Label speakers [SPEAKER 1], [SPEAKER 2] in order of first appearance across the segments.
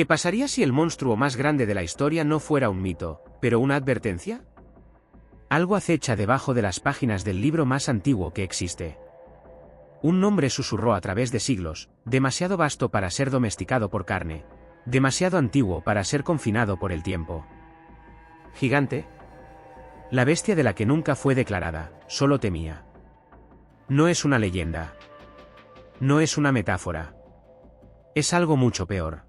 [SPEAKER 1] ¿Qué pasaría si el monstruo más grande de la historia no fuera un mito, pero una advertencia? Algo acecha debajo de las páginas del libro más antiguo que existe. Un nombre susurró a través de siglos, demasiado vasto para ser domesticado por carne, demasiado antiguo para ser confinado por el tiempo. Gigante. La bestia de la que nunca fue declarada, solo temía. No es una leyenda. No es una metáfora. Es algo mucho peor.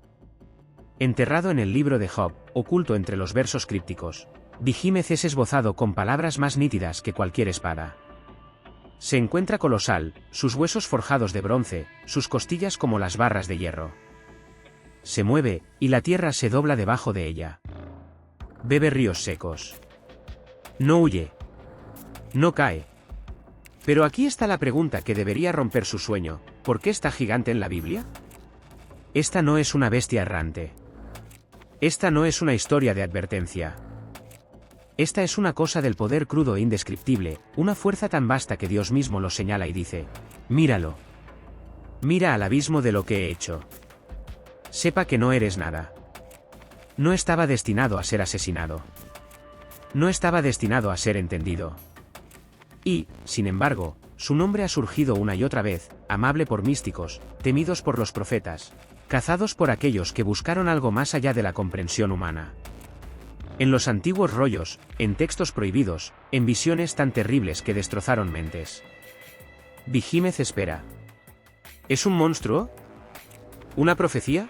[SPEAKER 1] Enterrado en el libro de Job, oculto entre los versos crípticos, Vigímez es esbozado con palabras más nítidas que cualquier espada. Se encuentra colosal, sus huesos forjados de bronce, sus costillas como las barras de hierro. Se mueve, y la tierra se dobla debajo de ella. Bebe ríos secos. No huye. No cae. Pero aquí está la pregunta que debería romper su sueño: ¿por qué está gigante en la Biblia? Esta no es una bestia errante. Esta no es una historia de advertencia. Esta es una cosa del poder crudo e indescriptible, una fuerza tan vasta que Dios mismo lo señala y dice: míralo. Mira al abismo de lo que he hecho. Sepa que no eres nada. No estaba destinado a ser asesinado. No estaba destinado a ser entendido. Y, sin embargo, su nombre ha surgido una y otra vez, amable por místicos, temidos por los profetas, cazados por aquellos que buscaron algo más allá de la comprensión humana. En los antiguos rollos, en textos prohibidos, en visiones tan terribles que destrozaron mentes. Vigímez espera. ¿Es un monstruo? ¿Una profecía?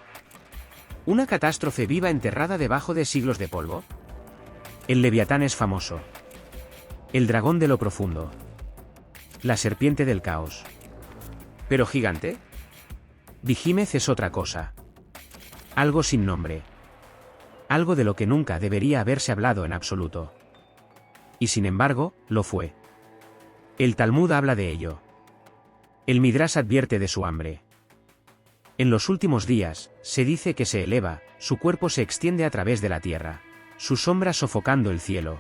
[SPEAKER 1] ¿Una catástrofe viva enterrada debajo de siglos de polvo? El Leviatán es famoso. El dragón de lo profundo. La serpiente del caos. ¿Pero gigante? Vigímez es otra cosa. Algo sin nombre. Algo de lo que nunca debería haberse hablado en absoluto. Y sin embargo, lo fue. El Talmud habla de ello. El Midrash advierte de su hambre. En los últimos días, se dice que se eleva, su cuerpo se extiende a través de la tierra, su sombra sofocando el cielo.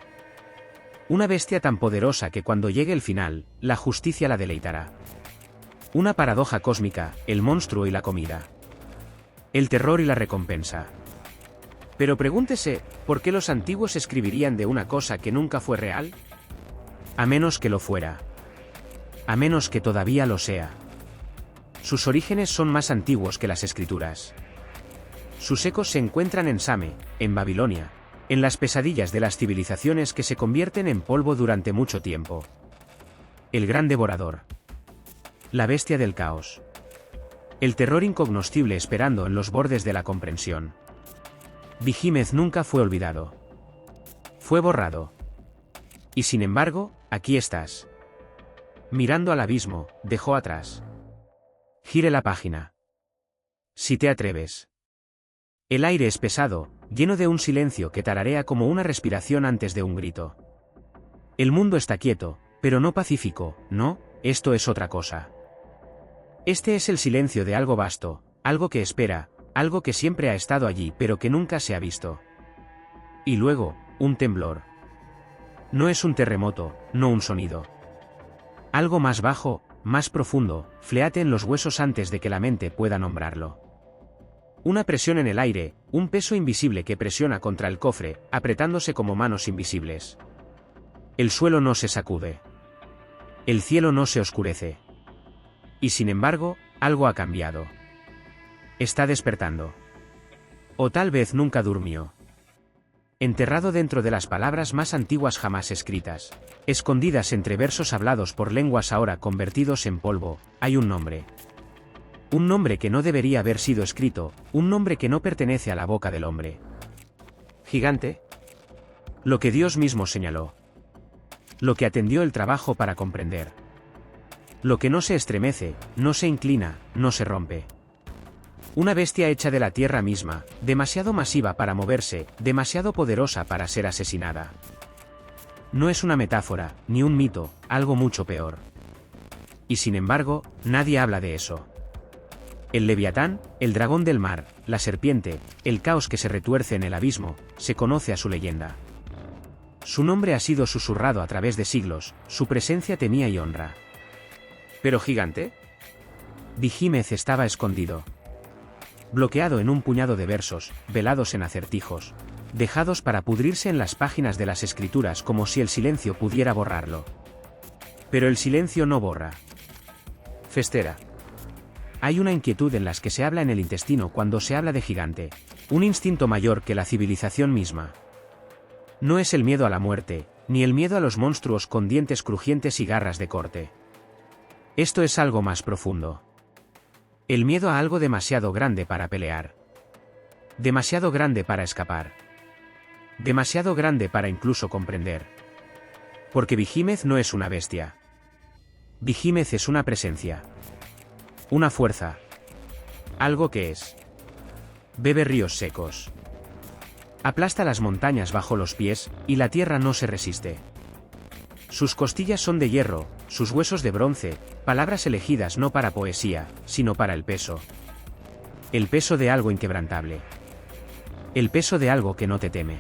[SPEAKER 1] Una bestia tan poderosa que cuando llegue el final, la justicia la deleitará. Una paradoja cósmica, el monstruo y la comida. El terror y la recompensa. Pero pregúntese, ¿por qué los antiguos escribirían de una cosa que nunca fue real? A menos que lo fuera. A menos que todavía lo sea. Sus orígenes son más antiguos que las escrituras. Sus ecos se encuentran en Same, en Babilonia, en las pesadillas de las civilizaciones que se convierten en polvo durante mucho tiempo. El gran devorador. La bestia del caos. El terror incognoscible esperando en los bordes de la comprensión. Vigímez nunca fue olvidado. Fue borrado. Y sin embargo, aquí estás. Mirando al abismo, dejó atrás. Gire la página. Si te atreves. El aire es pesado, lleno de un silencio que tararea como una respiración antes de un grito. El mundo está quieto, pero no pacífico, no, esto es otra cosa. Este es el silencio de algo vasto, algo que espera, algo que siempre ha estado allí pero que nunca se ha visto. Y luego, un temblor. No es un terremoto, no un sonido. Algo más bajo, más profundo, fleate en los huesos antes de que la mente pueda nombrarlo. Una presión en el aire, un peso invisible que presiona contra el cofre, apretándose como manos invisibles. El suelo no se sacude. El cielo no se oscurece. Y sin embargo, algo ha cambiado. Está despertando. O tal vez nunca durmió. Enterrado dentro de las palabras más antiguas jamás escritas, escondidas entre versos hablados por lenguas ahora convertidos en polvo, hay un nombre. Un nombre que no debería haber sido escrito, un nombre que no pertenece a la boca del hombre. Gigante. Lo que Dios mismo señaló. Lo que atendió el trabajo para comprender. Lo que no se estremece, no se inclina, no se rompe. Una bestia hecha de la tierra misma, demasiado masiva para moverse, demasiado poderosa para ser asesinada. No es una metáfora, ni un mito, algo mucho peor. Y sin embargo, nadie habla de eso. El Leviatán, el dragón del mar, la serpiente, el caos que se retuerce en el abismo, se conoce a su leyenda. Su nombre ha sido susurrado a través de siglos, su presencia temía y honra. ¿Pero gigante? Vigímez estaba escondido. bloqueado en un puñado de versos, velados en acertijos, dejados para pudrirse en las páginas de las escrituras como si el silencio pudiera borrarlo. Pero el silencio no borra. Festera. Hay una inquietud en las que se habla en el intestino cuando se habla de gigante, un instinto mayor que la civilización misma. No es el miedo a la muerte, ni el miedo a los monstruos con dientes crujientes y garras de corte. Esto es algo más profundo. El miedo a algo demasiado grande para pelear. Demasiado grande para escapar. Demasiado grande para incluso comprender. Porque Behemoth no es una bestia. Behemoth es una presencia. Una fuerza. Algo que es. Bebe ríos secos. Aplasta las montañas bajo los pies, y la tierra no se resiste. Sus costillas son de hierro, sus huesos de bronce, palabras elegidas no para poesía, sino para el peso. El peso de algo inquebrantable. El peso de algo que no te teme.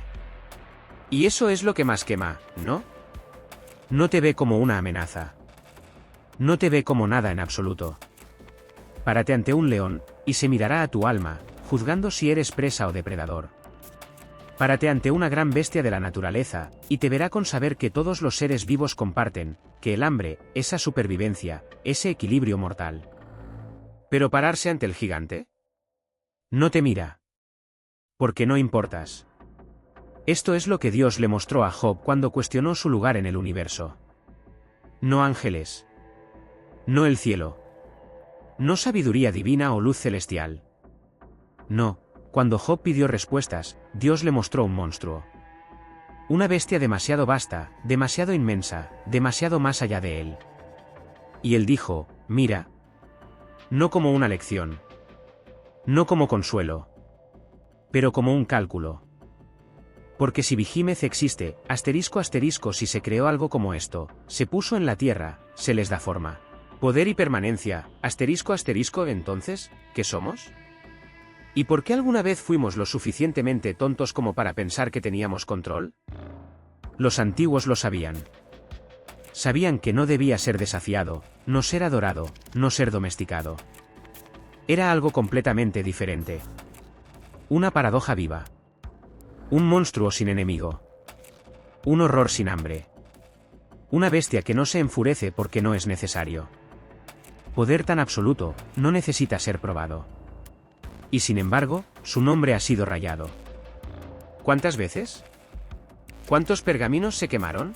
[SPEAKER 1] Y eso es lo que más quema, ¿no? No te ve como una amenaza. No te ve como nada en absoluto. Párate ante un león, y se mirará a tu alma, juzgando si eres presa o depredador. Párate ante una gran bestia de la naturaleza, y te verá con saber que todos los seres vivos comparten, que el hambre, esa supervivencia, ese equilibrio mortal. ¿Pero pararse ante el gigante? No te mira. Porque no importas. Esto es lo que Dios le mostró a Job cuando cuestionó su lugar en el universo. No ángeles. No el cielo. No sabiduría divina o luz celestial. No. Cuando Job pidió respuestas, Dios le mostró un monstruo. Una bestia demasiado vasta, demasiado inmensa, demasiado más allá de él. Y él dijo, mira. No como una lección. No como consuelo. Pero como un cálculo. Porque si Behemoth existe, asterisco si se creó algo como esto, se puso en la tierra, se les da forma. Poder y permanencia, asterisco, entonces, ¿qué somos? ¿Y por qué alguna vez fuimos lo suficientemente tontos como para pensar que teníamos control? Los antiguos lo sabían. Sabían que no debía ser desafiado, no ser adorado, no ser domesticado. Era algo completamente diferente. Una paradoja viva. Un monstruo sin enemigo. Un horror sin hambre. Una bestia que no se enfurece porque no es necesario. Poder tan absoluto, no necesita ser probado. Y sin embargo, su nombre ha sido rayado. ¿Cuántas veces? ¿Cuántos pergaminos se quemaron?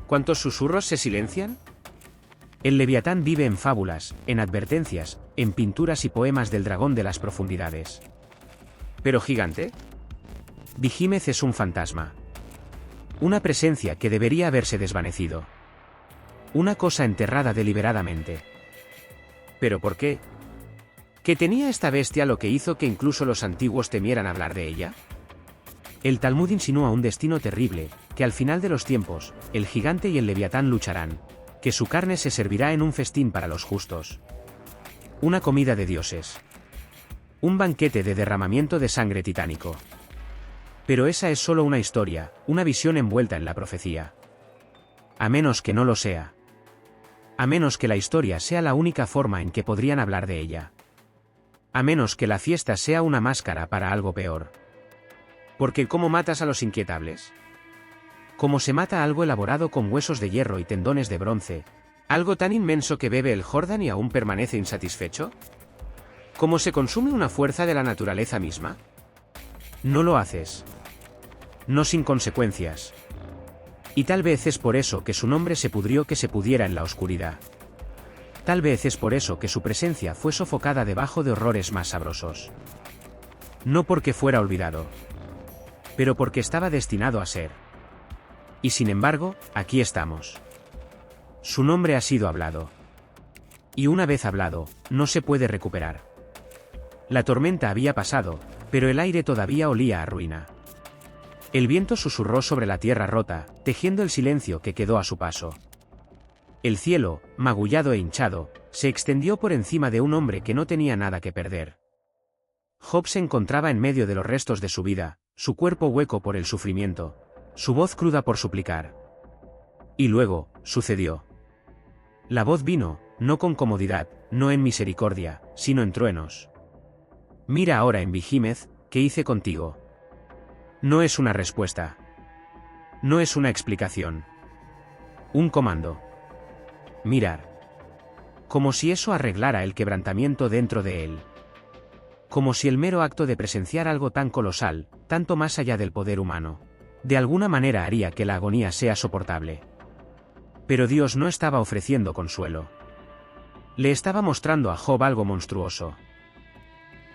[SPEAKER 1] ¿Cuántos susurros se silencian? El Leviatán vive en fábulas, en advertencias, en pinturas y poemas del dragón de las profundidades. ¿Pero gigante? Behemoth es un fantasma. Una presencia que debería haberse desvanecido. Una cosa enterrada deliberadamente. ¿Pero por qué? ¿Que tenía esta bestia lo que hizo que incluso los antiguos temieran hablar de ella? El Talmud insinúa un destino terrible, que al final de los tiempos, el gigante y el Leviatán lucharán, que su carne se servirá en un festín para los justos. Una comida de dioses. Un banquete de derramamiento de sangre titánico. Pero esa es solo una historia, una visión envuelta en la profecía. A menos que no lo sea. A menos que la historia sea la única forma en que podrían hablar de ella. A menos que la fiesta sea una máscara para algo peor. Porque ¿cómo matas a los inquietables? ¿Cómo se mata algo elaborado con huesos de hierro y tendones de bronce? ¿Algo tan inmenso que bebe el Jordán y aún permanece insatisfecho? ¿Cómo se consume una fuerza de la naturaleza misma? No lo haces. No sin consecuencias. Y tal vez es por eso que su nombre se pudrió que se pudiera en la oscuridad. Tal vez es por eso que su presencia fue sofocada debajo de horrores más sabrosos. No porque fuera olvidado. Pero porque estaba destinado a ser. Y sin embargo, aquí estamos. Su nombre ha sido hablado. Y una vez hablado, no se puede recuperar. La tormenta había pasado, pero el aire todavía olía a ruina. El viento susurró sobre la tierra rota, tejiendo el silencio que quedó a su paso. El cielo, magullado e hinchado, se extendió por encima de un hombre que no tenía nada que perder. Job se encontraba en medio de los restos de su vida, su cuerpo hueco por el sufrimiento, su voz cruda por suplicar. Y luego, sucedió. La voz vino, no con comodidad, no en misericordia, sino en truenos. Mira ahora en Behemoth, ¿qué hice contigo? No es una respuesta. No es una explicación. Un comando. Mirar. Como si eso arreglara el quebrantamiento dentro de él. Como si el mero acto de presenciar algo tan colosal, tanto más allá del poder humano, de alguna manera haría que la agonía sea soportable. Pero Dios no estaba ofreciendo consuelo. Le estaba mostrando a Job algo monstruoso.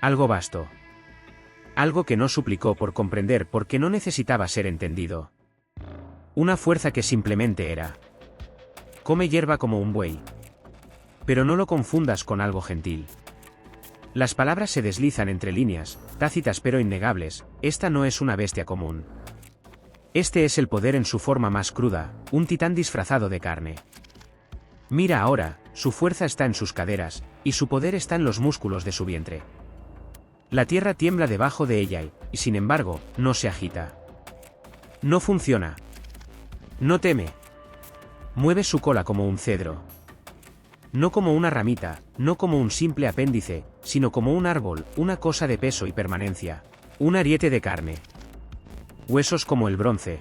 [SPEAKER 1] Algo vasto. Algo que no suplicó por comprender porque no necesitaba ser entendido. Una fuerza que simplemente era. Come hierba como un buey. Pero no lo confundas con algo gentil. Las palabras se deslizan entre líneas, tácitas pero innegables, esta no es una bestia común. Este es el poder en su forma más cruda, un titán disfrazado de carne. Mira ahora, su fuerza está en sus caderas, y su poder está en los músculos de su vientre. La tierra tiembla debajo de ella y, sin embargo, no se agita. No funciona. No teme. Mueve su cola como un cedro. No como una ramita, no como un simple apéndice, sino como un árbol, una cosa de peso y permanencia. Un ariete de carne. Huesos como el bronce.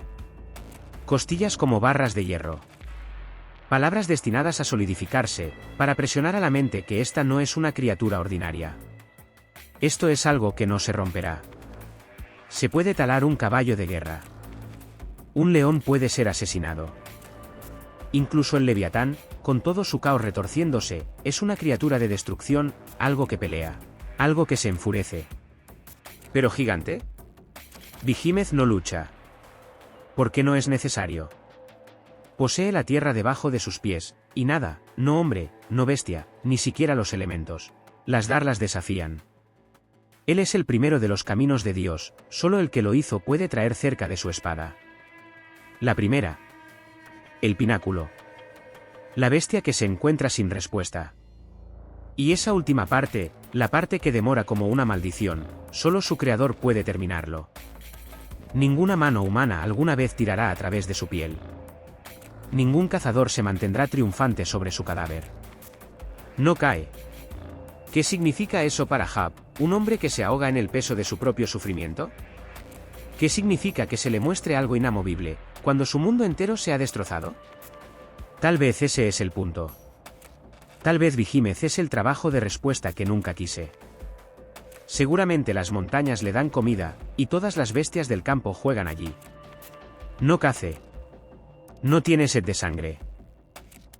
[SPEAKER 1] Costillas como barras de hierro. Palabras destinadas a solidificarse, para presionar a la mente que esta no es una criatura ordinaria. Esto es algo que no se romperá. Se puede talar un caballo de guerra. Un león puede ser asesinado. Incluso el Leviatán, con todo su caos retorciéndose, es una criatura de destrucción, algo que pelea. Algo que se enfurece. ¿Pero gigante? Behemoth no lucha. Porque no es necesario. Posee la tierra debajo de sus pies, y nada, no hombre, no bestia, ni siquiera los elementos. Las darlas desafían. Él es el primero de los caminos de Dios, solo el que lo hizo puede traer cerca de su espada. La primera. El pináculo. La bestia que se encuentra sin respuesta. Y esa última parte, la parte que demora como una maldición, solo su creador puede terminarlo. Ninguna mano humana alguna vez tirará a través de su piel. Ningún cazador se mantendrá triunfante sobre su cadáver. No cae. ¿Qué significa eso para Job, un hombre que se ahoga en el peso de su propio sufrimiento? ¿Qué significa que se le muestre algo inamovible, cuando su mundo entero se ha destrozado? Tal vez ese es el punto. Tal vez Behemoth es el trabajo de respuesta que nunca quise. Seguramente las montañas le dan comida, y todas las bestias del campo juegan allí. No cace. No tiene sed de sangre.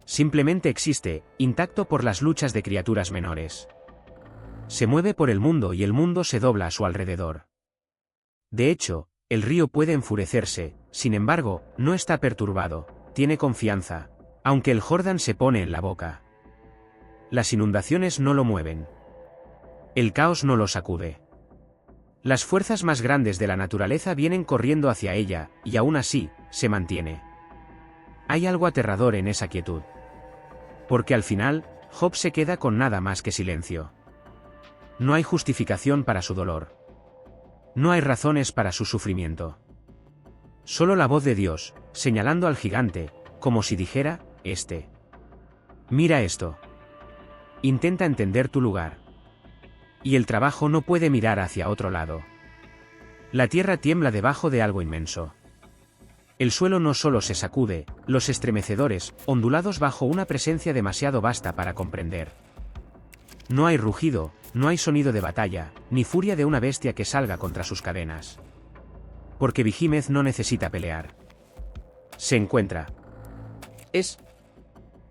[SPEAKER 1] Simplemente existe, intacto por las luchas de criaturas menores. Se mueve por el mundo y el mundo se dobla a su alrededor. De hecho, el río puede enfurecerse, sin embargo, no está perturbado, tiene confianza, aunque el Jordán se pone en la boca. Las inundaciones no lo mueven. El caos no lo sacude. Las fuerzas más grandes de la naturaleza vienen corriendo hacia ella, y aún así, se mantiene. Hay algo aterrador en esa quietud. Porque al final, Job se queda con nada más que silencio. No hay justificación para su dolor. No hay razones para su sufrimiento. Solo la voz de Dios, señalando al gigante, como si dijera, mira esto. Intenta entender tu lugar. Y el trabajo no puede mirar hacia otro lado. La tierra tiembla debajo de algo inmenso. El suelo no solo se sacude, los estremecedores, ondulados bajo una presencia demasiado vasta para comprender. No hay rugido, no hay sonido de batalla, ni furia de una bestia que salga contra sus cadenas. Porque Behemoth no necesita pelear. Se encuentra.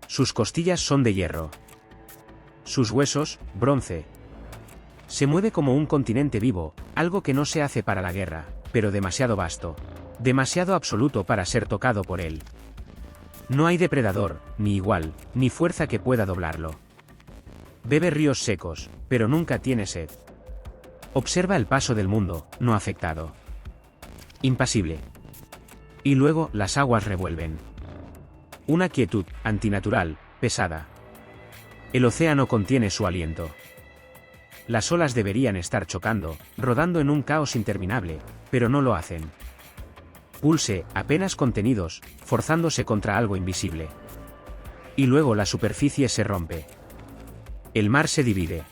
[SPEAKER 1] Sus costillas son de hierro. Sus huesos, bronce. Se mueve como un continente vivo, algo que no se hace para la guerra, pero demasiado vasto. Demasiado absoluto para ser tocado por él. No hay depredador, ni igual, ni fuerza que pueda doblarlo. Bebe ríos secos, pero nunca tiene sed. Observa el paso del mundo, no afectado. Impasible. Y luego, las aguas revuelven. Una quietud, antinatural, pesada. El océano contiene su aliento. Las olas deberían estar chocando, rodando en un caos interminable, pero no lo hacen. Pulse, apenas contenidos, forzándose contra algo invisible. Y luego la superficie se rompe. El mar se divide.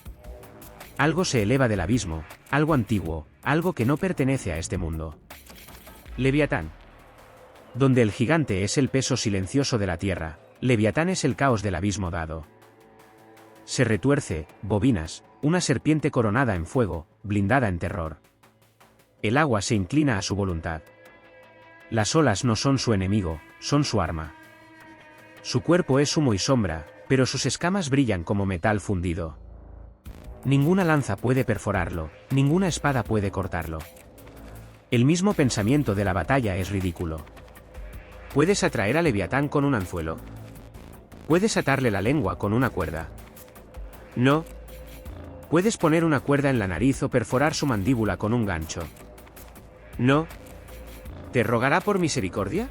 [SPEAKER 1] Algo se eleva del abismo, algo antiguo, algo que no pertenece a este mundo. Leviatán. Donde el gigante es el peso silencioso de la tierra, Leviatán es el caos del abismo dado. Se retuerce, bobinas, una serpiente coronada en fuego, blindada en terror. El agua se inclina a su voluntad. Las olas no son su enemigo, son su arma. Su cuerpo es humo y sombra, pero sus escamas brillan como metal fundido. Ninguna lanza puede perforarlo, ninguna espada puede cortarlo. El mismo pensamiento de la batalla es ridículo. ¿Puedes atraer a Leviatán con un anzuelo? ¿Puedes atarle la lengua con una cuerda? No. ¿Puedes poner una cuerda en la nariz o perforar su mandíbula con un gancho? No. ¿Te rogará por misericordia?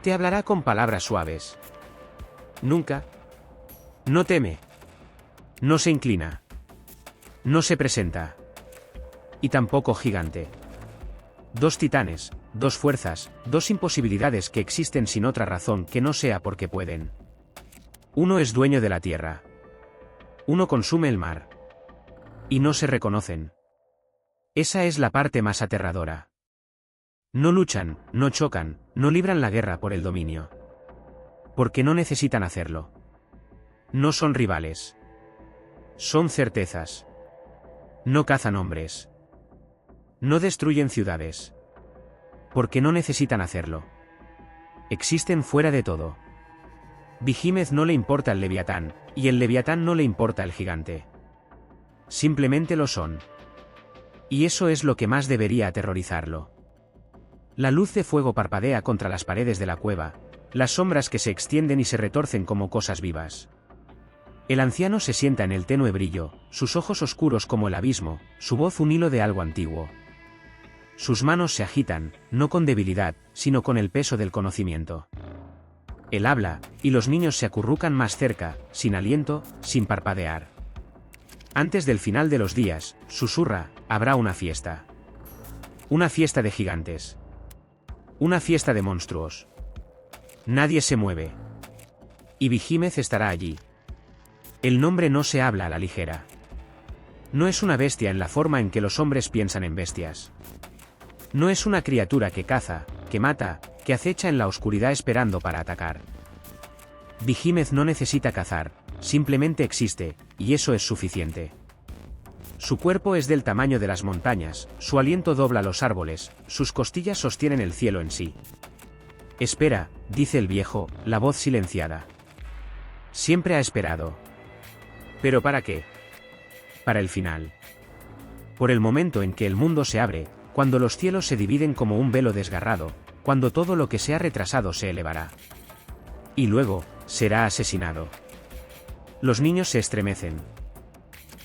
[SPEAKER 1] Te hablará con palabras suaves. Nunca. No teme. No se inclina. No se presenta. Y tampoco gigante. Dos titanes, dos fuerzas, dos imposibilidades que existen sin otra razón que no sea porque pueden. Uno es dueño de la tierra. Uno consume el mar. Y no se reconocen. Esa es la parte más aterradora. No luchan, no chocan, no libran la guerra por el dominio. Porque no necesitan hacerlo. No son rivales. Son certezas. No cazan hombres. No destruyen ciudades. Porque no necesitan hacerlo. Existen fuera de todo. Behemoth no le importa el Leviatán, y el Leviatán no le importa el gigante. Simplemente lo son. Y eso es lo que más debería aterrorizarlo. La luz de fuego parpadea contra las paredes de la cueva, las sombras que se extienden y se retorcen como cosas vivas. El anciano se sienta en el tenue brillo, sus ojos oscuros como el abismo, su voz un hilo de algo antiguo. Sus manos se agitan, no con debilidad, sino con el peso del conocimiento. Él habla, y los niños se acurrucan más cerca, sin aliento, sin parpadear. Antes del final de los días, susurra, habrá una fiesta. Una fiesta de gigantes. Una fiesta de monstruos. Nadie se mueve. Y Behemoth estará allí. El nombre no se habla a la ligera. No es una bestia en la forma en que los hombres piensan en bestias. No es una criatura que caza, que mata, que acecha en la oscuridad esperando para atacar. Behemoth no necesita cazar, simplemente existe, y eso es suficiente. Su cuerpo es del tamaño de las montañas, su aliento dobla los árboles, sus costillas sostienen el cielo en sí. Espera, dice el viejo, la voz silenciada. Siempre ha esperado. ¿Pero para qué? Para el final. Por el momento en que el mundo se abre, cuando los cielos se dividen como un velo desgarrado, cuando todo lo que se ha retrasado se elevará. Y luego, será asesinado. Los niños se estremecen.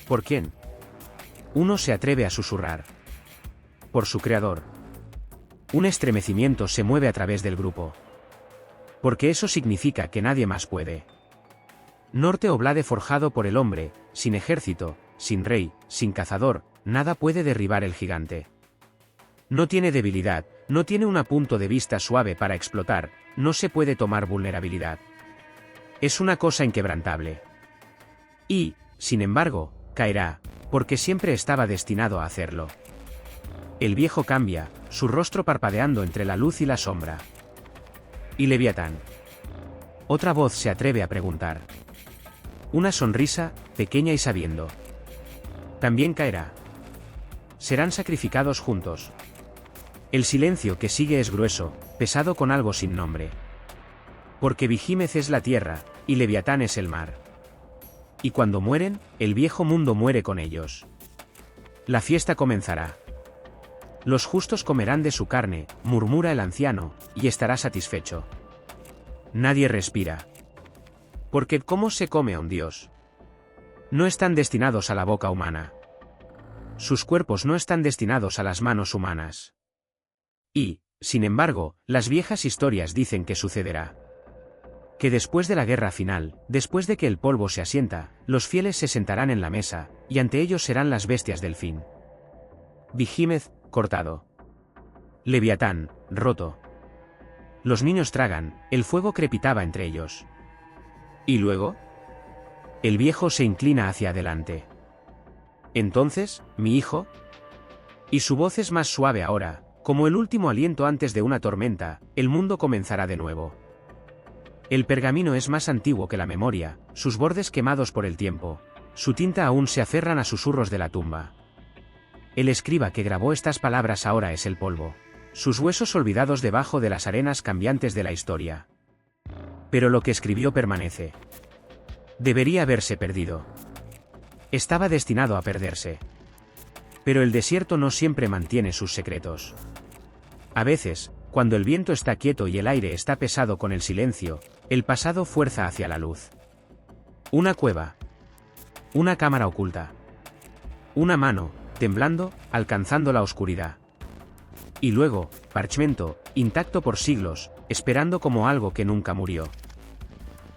[SPEAKER 1] ¿Por quién? Uno se atreve a susurrar. Por su creador. Un estremecimiento se mueve a través del grupo. Porque eso significa que nadie más puede. Norte Oblade forjado por el hombre, sin ejército, sin rey, sin cazador, nada puede derribar el gigante. No tiene debilidad, no tiene un punto de vista suave para explotar, no se puede tomar vulnerabilidad. Es una cosa inquebrantable. Y, sin embargo, caerá, porque siempre estaba destinado a hacerlo. El viejo cambia, su rostro parpadeando entre la luz y la sombra. ¿Y Leviatán? Otra voz se atreve a preguntar. Una sonrisa, pequeña y sabiendo. También caerá. Serán sacrificados juntos. El silencio que sigue es grueso, pesado con algo sin nombre. Porque Behemoth es la tierra, y Leviatán es el mar. Y cuando mueren, el viejo mundo muere con ellos. La fiesta comenzará. Los justos comerán de su carne, murmura el anciano, y estará satisfecho. Nadie respira. Porque ¿cómo se come a un dios? No están destinados a la boca humana. Sus cuerpos no están destinados a las manos humanas. Y, sin embargo, las viejas historias dicen que sucederá. Que después de la guerra final, después de que el polvo se asienta, los fieles se sentarán en la mesa, y ante ellos serán las bestias del fin. Behemoth, cortado. Leviatán, roto. Los niños tragan, el fuego crepitaba entre ellos. ¿Y luego? El viejo se inclina hacia adelante. Entonces, mi hijo. Y su voz es más suave ahora, como el último aliento antes de una tormenta, el mundo comenzará de nuevo. El pergamino es más antiguo que la memoria, sus bordes quemados por el tiempo, su tinta aún se aferran a susurros de la tumba. El escriba que grabó estas palabras ahora es el polvo, sus huesos olvidados debajo de las arenas cambiantes de la historia. Pero lo que escribió permanece. Debería haberse perdido. Estaba destinado a perderse. Pero el desierto no siempre mantiene sus secretos. A veces, cuando el viento está quieto y el aire está pesado con el silencio, el pasado fuerza hacia la luz. Una cueva. Una cámara oculta. Una mano, temblando, alcanzando la oscuridad. Y luego, parchmento, intacto por siglos, esperando como algo que nunca murió.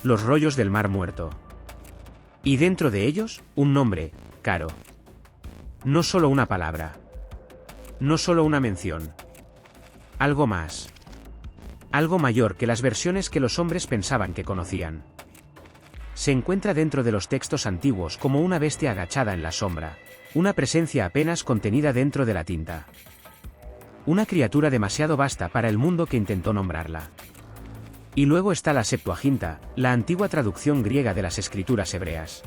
[SPEAKER 1] Los rollos del mar muerto. Y dentro de ellos, un nombre, Caro. No solo una palabra. No solo una mención. Algo más. Algo mayor que las versiones que los hombres pensaban que conocían. Se encuentra dentro de los textos antiguos como una bestia agachada en la sombra, una presencia apenas contenida dentro de la tinta. Una criatura demasiado vasta para el mundo que intentó nombrarla. Y luego está la Septuaginta, la antigua traducción griega de las escrituras hebreas.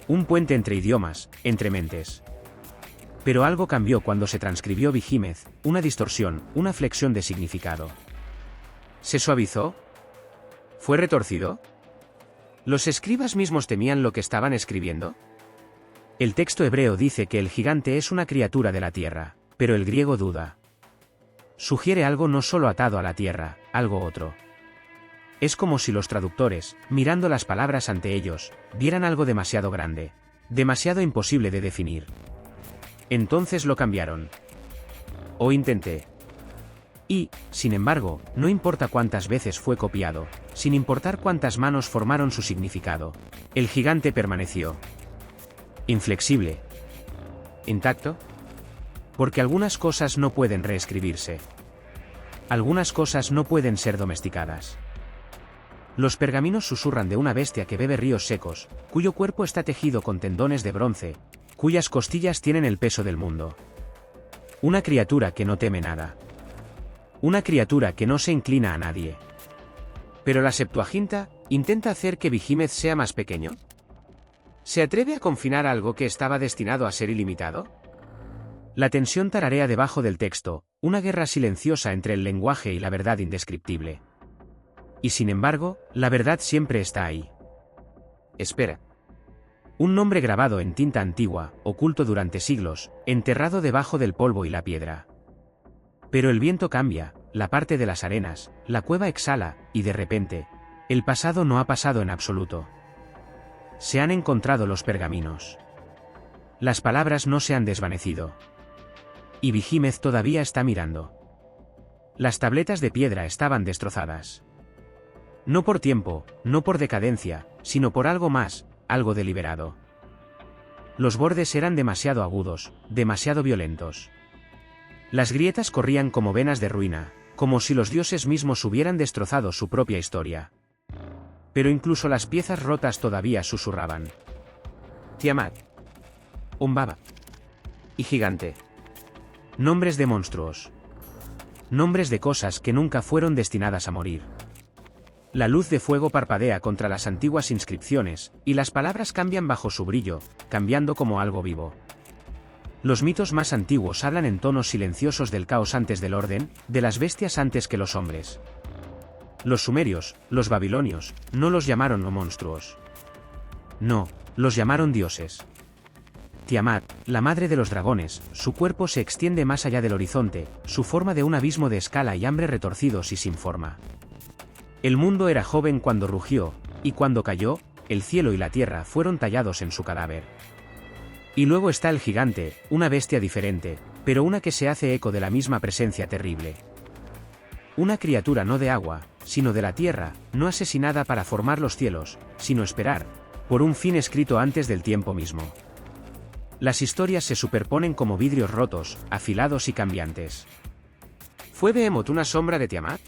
[SPEAKER 1] Un puente entre idiomas, entre mentes. Pero algo cambió cuando se transcribió Vigímez, una distorsión, una flexión de significado. ¿Se suavizó? ¿Fue retorcido? ¿Los escribas mismos temían lo que estaban escribiendo? El texto hebreo dice que el gigante es una criatura de la tierra, pero el griego duda. Sugiere algo no solo atado a la tierra, algo otro. Es como si los traductores, mirando las palabras ante ellos, vieran algo demasiado grande, demasiado imposible de definir. Entonces lo cambiaron. O intenté. Y, sin embargo, no importa cuántas veces fue copiado, sin importar cuántas manos formaron su significado, el gigante permaneció. Inflexible. ¿Intacto? Porque algunas cosas no pueden reescribirse. Algunas cosas no pueden ser domesticadas. Los pergaminos susurran de una bestia que bebe ríos secos, cuyo cuerpo está tejido con tendones de bronce, cuyas costillas tienen el peso del mundo. Una criatura que no teme nada. Una criatura que no se inclina a nadie. Pero la Septuaginta intenta hacer que Vigímez sea más pequeño. ¿Se atreve a confinar algo que estaba destinado a ser ilimitado? La tensión tararea debajo del texto, una guerra silenciosa entre el lenguaje y la verdad indescriptible. Y sin embargo, la verdad siempre está ahí. Espera. Un nombre grabado en tinta antigua, oculto durante siglos, enterrado debajo del polvo y la piedra. Pero el viento cambia, la parte de las arenas, la cueva exhala, y de repente, el pasado no ha pasado en absoluto. Se han encontrado los pergaminos. Las palabras no se han desvanecido. Y Vigímez todavía está mirando. Las tabletas de piedra estaban destrozadas. No por tiempo, no por decadencia, sino por algo más, algo deliberado. Los bordes eran demasiado agudos, demasiado violentos. Las grietas corrían como venas de ruina, como si los dioses mismos hubieran destrozado su propia historia. Pero incluso las piezas rotas todavía susurraban. Tiamat. Umbaba. Y gigante. Nombres de monstruos. Nombres de cosas que nunca fueron destinadas a morir. La luz de fuego parpadea contra las antiguas inscripciones, y las palabras cambian bajo su brillo, cambiando como algo vivo. Los mitos más antiguos hablan en tonos silenciosos del caos antes del orden, de las bestias antes que los hombres. Los sumerios, los babilonios, no los llamaron monstruos. No, los llamaron dioses. Tiamat, la madre de los dragones, su cuerpo se extiende más allá del horizonte, su forma de un abismo de escala y hambre retorcidos y sin forma. El mundo era joven cuando rugió, y cuando cayó, el cielo y la tierra fueron tallados en su cadáver. Y luego está el gigante, una bestia diferente, pero una que se hace eco de la misma presencia terrible. Una criatura no de agua, sino de la tierra, no asesinada para formar los cielos, sino esperar, por un fin escrito antes del tiempo mismo. Las historias se superponen como vidrios rotos, afilados y cambiantes. ¿Fue Behemoth una sombra de Tiamat?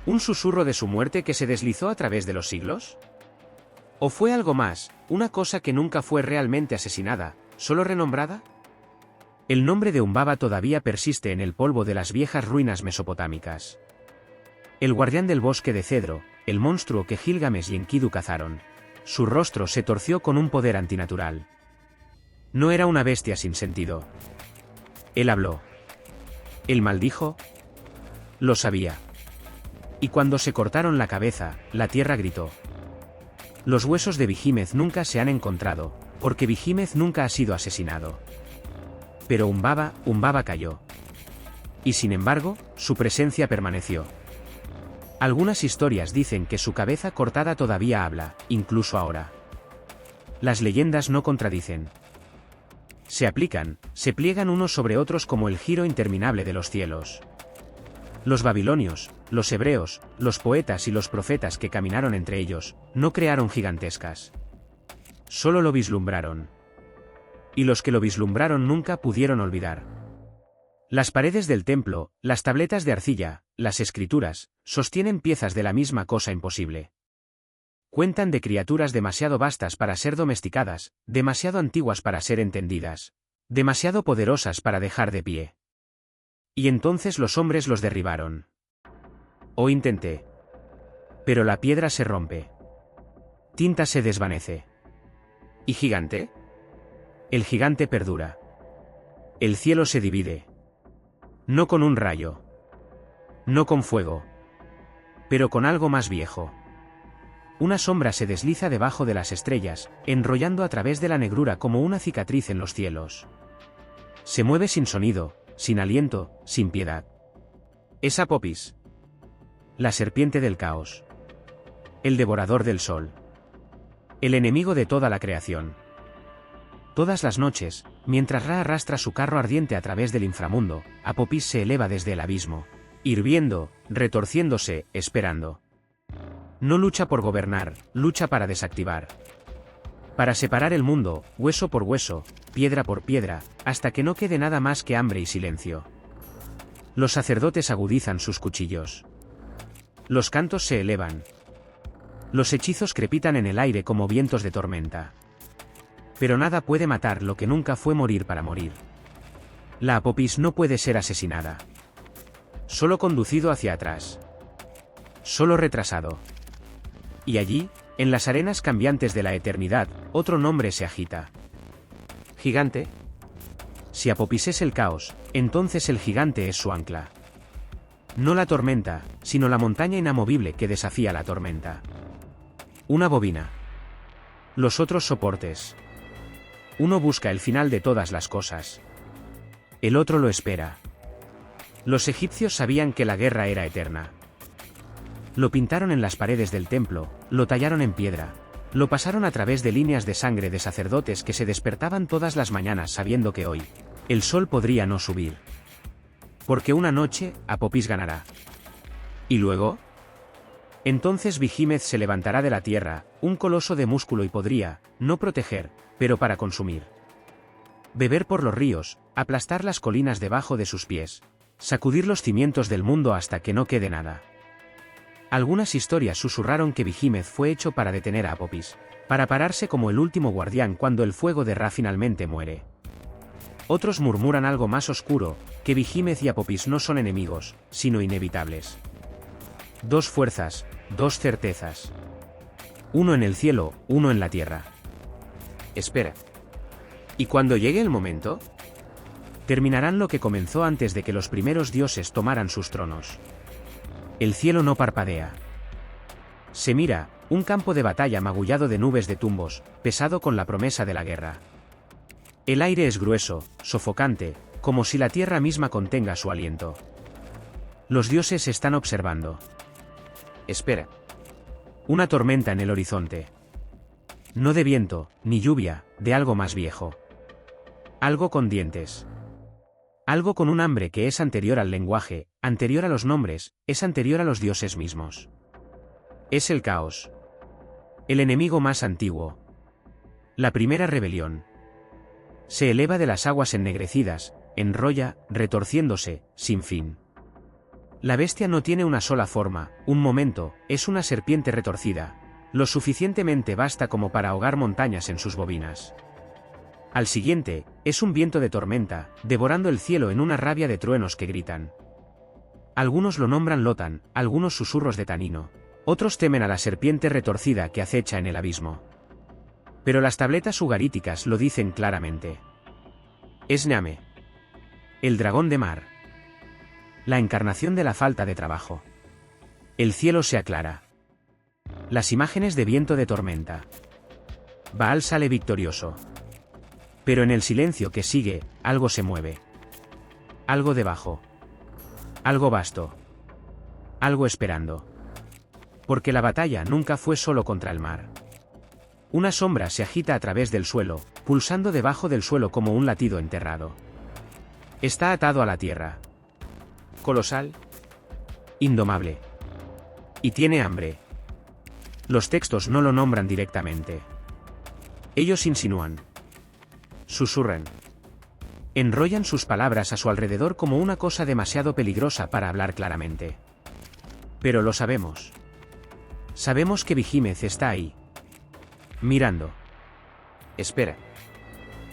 [SPEAKER 1] ¿Un susurro de su muerte que se deslizó a través de los siglos? ¿O fue algo más, una cosa que nunca fue realmente asesinada, ¿Solo renombrada? El nombre de Humbaba todavía persiste en el polvo de las viejas ruinas mesopotámicas. El guardián del bosque de cedro, el monstruo que Gilgamesh y Enkidu cazaron. Su rostro se torció con un poder antinatural. No era una bestia sin sentido. Él habló. Él maldijo. Lo sabía. Y cuando se cortaron la cabeza, la tierra gritó. Los huesos de Behemoth nunca se han encontrado, porque Behemoth nunca ha sido asesinado. Pero Humbaba cayó. Y sin embargo, su presencia permaneció. Algunas historias dicen que su cabeza cortada todavía habla, incluso ahora. Las leyendas no contradicen. Se aplican, se pliegan unos sobre otros como el giro interminable de los cielos. Los babilonios, los hebreos, los poetas y los profetas que caminaron entre ellos, no crearon gigantescas. Solo lo vislumbraron. Y los que lo vislumbraron nunca pudieron olvidar. Las paredes del templo, las tabletas de arcilla, las escrituras, sostienen piezas de la misma cosa imposible. Cuentan de criaturas demasiado vastas para ser domesticadas, demasiado antiguas para ser entendidas, demasiado poderosas para dejar de pie. Y entonces los hombres los derribaron. O intenté. Pero la piedra se rompe. Tinta se desvanece. ¿Y gigante? El gigante perdura. El cielo se divide. No con un rayo. No con fuego. Pero con algo más viejo. Una sombra se desliza debajo de las estrellas, enrollando a través de la negrura como una cicatriz en los cielos. Se mueve sin sonido, sin aliento, sin piedad. Es Apopis. La serpiente del caos. El devorador del sol. El enemigo de toda la creación. Todas las noches, mientras Ra arrastra su carro ardiente a través del inframundo, Apopis se eleva desde el abismo, hirviendo, retorciéndose, esperando. No lucha por gobernar, lucha para desactivar. Para separar el mundo, hueso por hueso, piedra por piedra, hasta que no quede nada más que hambre y silencio. Los sacerdotes agudizan sus cuchillos. Los cantos se elevan. Los hechizos crepitan en el aire como vientos de tormenta. Pero nada puede matar lo que nunca fue morir para morir. La Apopis no puede ser asesinada. Solo conducido hacia atrás. Solo retrasado. Y allí, en las arenas cambiantes de la eternidad, otro nombre se agita. ¿Gigante? Si Apopis es el caos, entonces el gigante es su ancla. No la tormenta, sino la montaña inamovible que desafía la tormenta. Una bobina. Los otros soportes. Uno busca el final de todas las cosas. El otro lo espera. Los egipcios sabían que la guerra era eterna. Lo pintaron en las paredes del templo, lo tallaron en piedra, lo pasaron a través de líneas de sangre de sacerdotes que se despertaban todas las mañanas sabiendo que hoy, el sol podría no subir. Porque una noche, Apopis ganará. ¿Y luego? Entonces Behemoth se levantará de la tierra, un coloso de músculo y podría, no proteger, pero para consumir. Beber por los ríos, aplastar las colinas debajo de sus pies, sacudir los cimientos del mundo hasta que no quede nada. Algunas historias susurraron que Behemoth fue hecho para detener a Apopis, para pararse como el último guardián cuando el fuego de Ra finalmente muere. Otros murmuran algo más oscuro, que Behemoth y Apopis no son enemigos, sino inevitables. Dos fuerzas, dos certezas. Uno en el cielo, uno en la tierra. Espera. ¿Y cuando llegue el momento? Terminarán lo que comenzó antes de que los primeros dioses tomaran sus tronos. El cielo no parpadea. Se mira, un campo de batalla magullado de nubes de tumbos, pesado con la promesa de la guerra. El aire es grueso, sofocante, como si la tierra misma contenga su aliento. Los dioses están observando. Espera. Una tormenta en el horizonte. No de viento, ni lluvia, de algo más viejo. Algo con dientes. Algo con un hambre que es anterior al lenguaje, anterior a los nombres, es anterior a los dioses mismos. Es el caos. El enemigo más antiguo. La primera rebelión. Se eleva de las aguas ennegrecidas, enrolla, retorciéndose, sin fin. La bestia no tiene una sola forma, un momento, es una serpiente retorcida, lo suficientemente vasta como para ahogar montañas en sus bobinas. Al siguiente, es un viento de tormenta, devorando el cielo en una rabia de truenos que gritan. Algunos lo nombran Lotan, algunos susurros de Tanino. Otros temen a la serpiente retorcida que acecha en el abismo. Pero las tabletas ugaríticas lo dicen claramente. Es Neame, el dragón de mar. La encarnación de la falta de trabajo. El cielo se aclara. Las imágenes de viento de tormenta. Baal sale victorioso. Pero en el silencio que sigue, algo se mueve. Algo debajo. Algo vasto. Algo esperando. Porque la batalla nunca fue solo contra el mar. Una sombra se agita a través del suelo, pulsando debajo del suelo como un latido enterrado. Está atado a la tierra. Colosal. Indomable. Y tiene hambre. Los textos no lo nombran directamente. Ellos insinúan. Susurran. Enrollan sus palabras a su alrededor como una cosa demasiado peligrosa para hablar claramente. Pero lo sabemos. Sabemos que Vigímez está ahí. Mirando. Espera.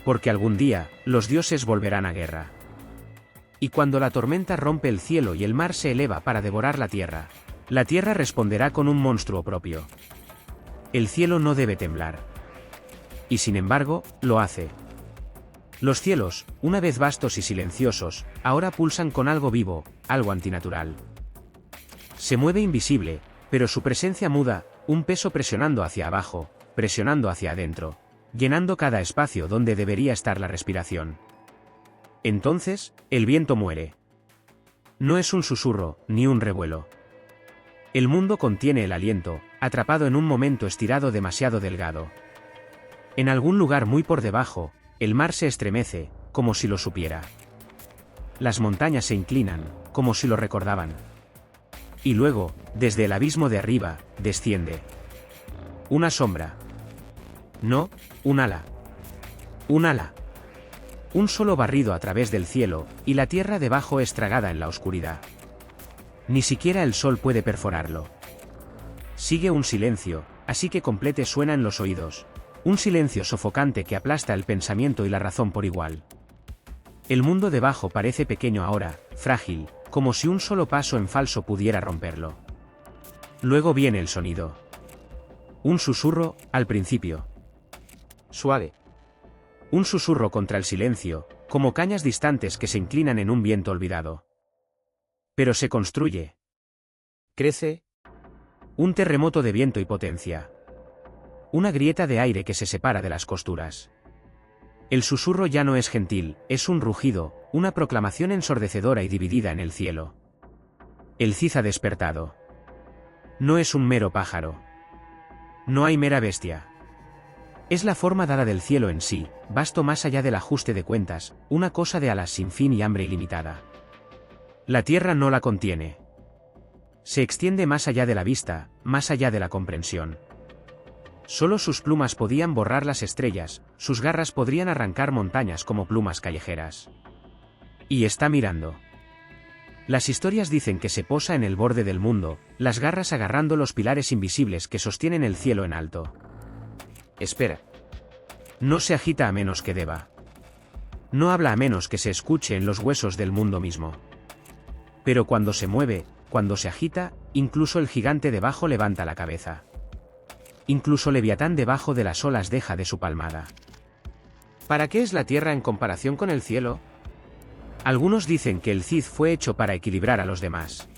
[SPEAKER 1] Porque algún día, los dioses volverán a guerra. Y cuando la tormenta rompe el cielo y el mar se eleva para devorar la tierra responderá con un monstruo propio. El cielo no debe temblar. Y sin embargo, lo hace. Los cielos, una vez vastos y silenciosos, ahora pulsan con algo vivo, algo antinatural. Se mueve invisible, pero su presencia muda, un peso presionando hacia abajo, presionando hacia adentro, llenando cada espacio donde debería estar la respiración. Entonces, el viento muere. No es un susurro, ni un revuelo. El mundo contiene el aliento, atrapado en un momento estirado demasiado delgado. En algún lugar muy por debajo, el mar se estremece, como si lo supiera. Las montañas se inclinan, como si lo recordaban. Y luego, desde el abismo de arriba, desciende. Una sombra. No, un ala. Un ala. Un solo barrido a través del cielo, y la tierra debajo es tragada en la oscuridad. Ni siquiera el sol puede perforarlo. Sigue un silencio, así que complete suena en los oídos. Un silencio sofocante que aplasta el pensamiento y la razón por igual. El mundo debajo parece pequeño ahora, frágil, como si un solo paso en falso pudiera romperlo. Luego viene el sonido. Un susurro, al principio. Suave. Un susurro contra el silencio, como cañas distantes que se inclinan en un viento olvidado. Pero se construye. Crece. Un terremoto de viento y potencia. Una grieta de aire que se separa de las costuras. El susurro ya no es gentil, es un rugido, una proclamación ensordecedora y dividida en el cielo. El Cid ha despertado. No es un mero pájaro. No hay mera bestia. Es la forma dada del cielo en sí, vasto más allá del ajuste de cuentas, una cosa de alas sin fin y hambre ilimitada. La tierra no la contiene. Se extiende más allá de la vista, más allá de la comprensión. Solo sus plumas podían borrar las estrellas, sus garras podrían arrancar montañas como plumas callejeras. Y está mirando. Las historias dicen que se posa en el borde del mundo, las garras agarrando los pilares invisibles que sostienen el cielo en alto. Espera. No se agita a menos que deba. No habla a menos que se escuche en los huesos del mundo mismo. Pero cuando se mueve, cuando se agita, incluso el gigante debajo levanta la cabeza. Incluso Leviatán debajo de las olas deja de su palmada. ¿Para qué es la tierra en comparación con el cielo? Algunos dicen que el Cid fue hecho para equilibrar a los demás.